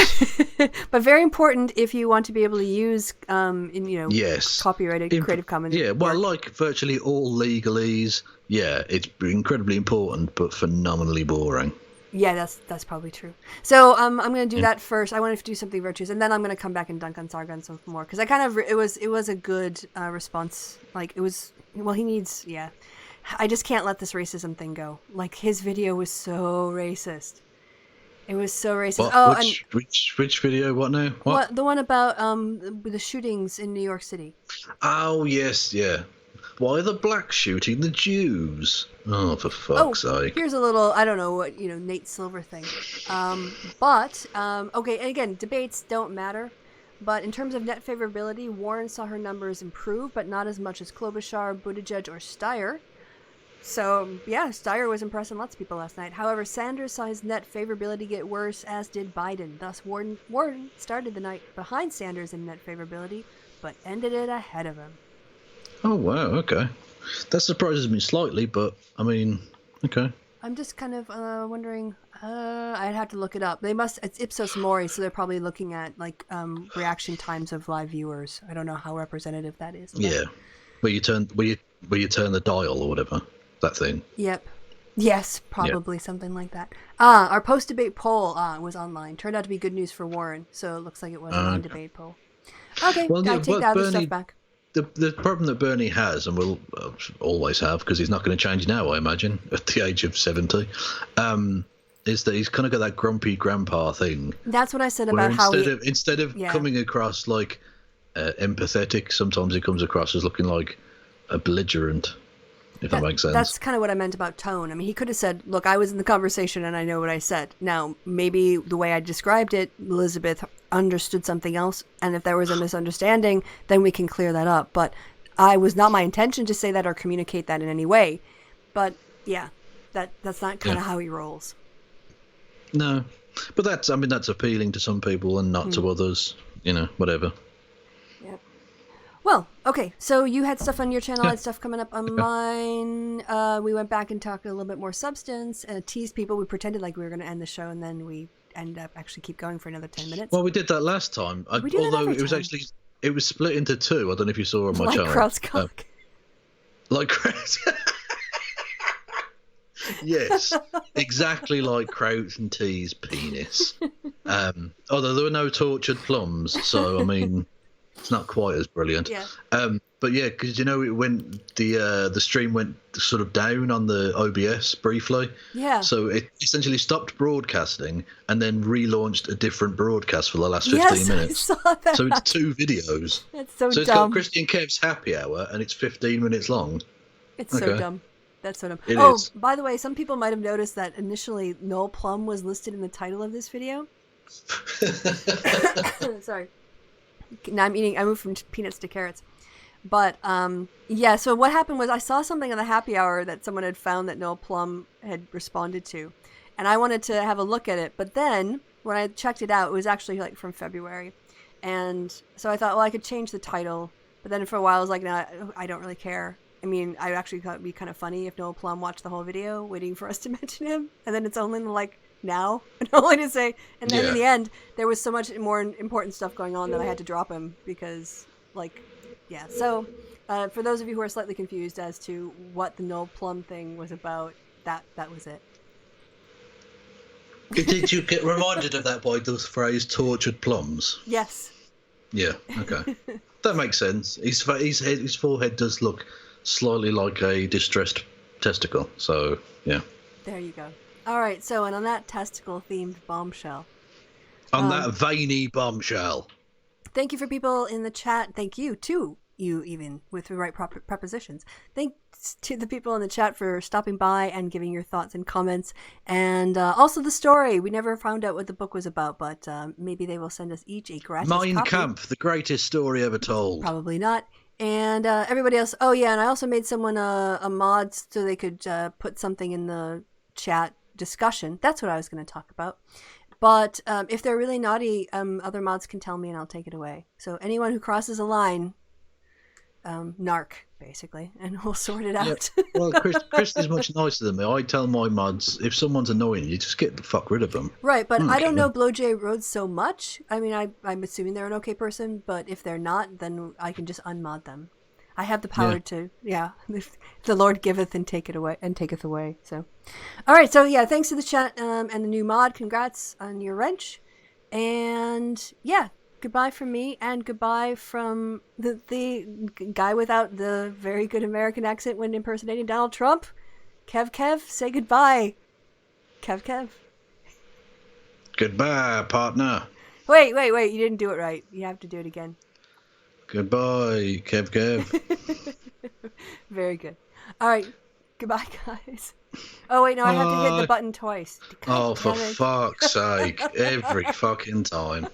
But very important if you want to be able to use, Yes. copyrighted Creative Commons. Yeah, well, work. like virtually all legalese, yeah, it's incredibly important, but phenomenally boring. Yeah, that's probably true. So I'm going to do that first. I want to do something virtuous, and then I'm going to come back and dunk on Sargon some more, because I kind of it was a good response. Like it was. Well, he needs. Yeah, I just can't let this racism thing go. Like his video was so racist. It was so racist. Which video? What now? What? The one about the shootings in New York City. Oh yes, yeah. Why are the blacks shooting the Jews? Oh, for fuck's sake. Here's a little, I don't know what, Nate Silver thing. Okay, and again, debates don't matter. But in terms of net favorability, Warren saw her numbers improve, but not as much as Klobuchar, Buttigieg, or Steyer. So, yeah, Steyer was impressing lots of people last night. However, Sanders saw his net favorability get worse, as did Biden. Thus, Warren started the night behind Sanders in net favorability, but ended it ahead of him. Oh, wow, okay. That surprises me slightly, but, I mean, okay. I'm just kind of wondering, I'd have to look it up. It's Ipsos Mori, so they're probably looking at, like, reaction times of live viewers. I don't know how representative that is. But... Yeah. Where you turn the dial or whatever, that thing. Yep. Yes, probably something like that. Our post-debate poll was online. Turned out to be good news for Warren, so it looks like it was a non-debate poll. Okay, well, I take the other stuff back. The problem that Bernie has, and will always have, because he's not going to change now, I imagine, at the age of 70, is that he's kind of got that grumpy grandpa thing. That's what I said about how instead of coming across like empathetic, sometimes he comes across as looking like a belligerent, if that makes sense. That's kind of what I meant about tone. I mean, he could have said, look, I was in the conversation and I know what I said. Now, maybe the way I described it, Elizabeth understood something else, and if there was a misunderstanding, then we can clear that up. But I was not my intention to say that or communicate that in any way. But yeah, that's not kind of how he rolls. No, but that's appealing to some people and not to others. Whatever. Yep. Well, okay. So you had stuff on your channel, I had stuff coming up on mine. We went back and talked a little bit more substance and teased people. We pretended like we were going to end the show, and then we end up actually keep going for another 10 minutes. Well, we did that last time. Although it was split into 2. I don't know if you saw on my channel. Like Krauts-Cock. Like Krauts. Yes, exactly like Krauts and T's penis. Although there were no tortured plums, so I mean, it's not quite as brilliant. Yeah. But yeah, because you know it went the stream went sort of down on the OBS briefly. Yeah. So it essentially stopped broadcasting and then relaunched a different broadcast for the last 15 minutes. I saw that. So it's 2 videos. That's so it's dumb. got Christy and Kev's happy hour and it's 15 minutes long. It's so dumb. That's so dumb. It oh, is. By the way, some people might have noticed that initially Noel Plum was listed in the title of this video. Sorry. Now I moved from peanuts to carrots. But, yeah, so what happened was I saw something on the happy hour that someone had found that Noel Plum had responded to. And I wanted to have a look at it. But then, when I checked it out, it was actually, like, from February. And so I thought, well, I could change the title. But then for a while, I was like, no, I don't really care. I mean, I actually thought it would be kind of funny if Noel Plum watched the whole video, waiting for us to mention him. And then it's only, like, now. Only to say. And then in the end, there was so much more important stuff going on that I had to drop him. Because, like... Yeah, so for those of you who are slightly confused as to what the Noel Plum thing was about, that was it. Did you get reminded of that by the phrase tortured plums? Yes. Yeah, okay. That makes sense. His forehead does look slightly like a distressed testicle, so yeah. There you go. All right, so and on that testicle-themed bombshell. On that veiny bombshell. Thank you for people in the chat. Thank you, too, you even, with the right prepositions. Thanks to the people in the chat for stopping by and giving your thoughts and comments. And also the story. We never found out what the book was about, but maybe they will send us each a gratis Mein copy. Kampf, the greatest story ever told. Probably not. And everybody else. Oh, yeah, and I also made someone a mod so they could put something in the chat discussion. That's what I was going to talk about. But if they're really naughty, other mods can tell me and I'll take it away. So anyone who crosses a line, narc, basically, and we'll sort it out. Yeah. Well, Chris is much nicer than me. I tell my mods, if someone's annoying you, just get the fuck rid of them. Right, but I don't know Blow J Rhodes so much. I mean, I'm assuming they're an okay person, but if they're not, then I can just unmod them. I have the power to, the Lord giveth and take it away and taketh away. So, all right. So yeah, thanks to the chat and the new mod. Congrats on your wrench. And yeah, goodbye from me and goodbye from the guy without the very good American accent when impersonating Donald Trump. Kev, say goodbye. Kev. Goodbye, partner. Wait. You didn't do it right. You have to do it again. Goodbye, Kev. Very good. All right. Goodbye, guys. Oh, wait, no, I have to hit the button twice. Oh, for fuck's sake. Every fucking time.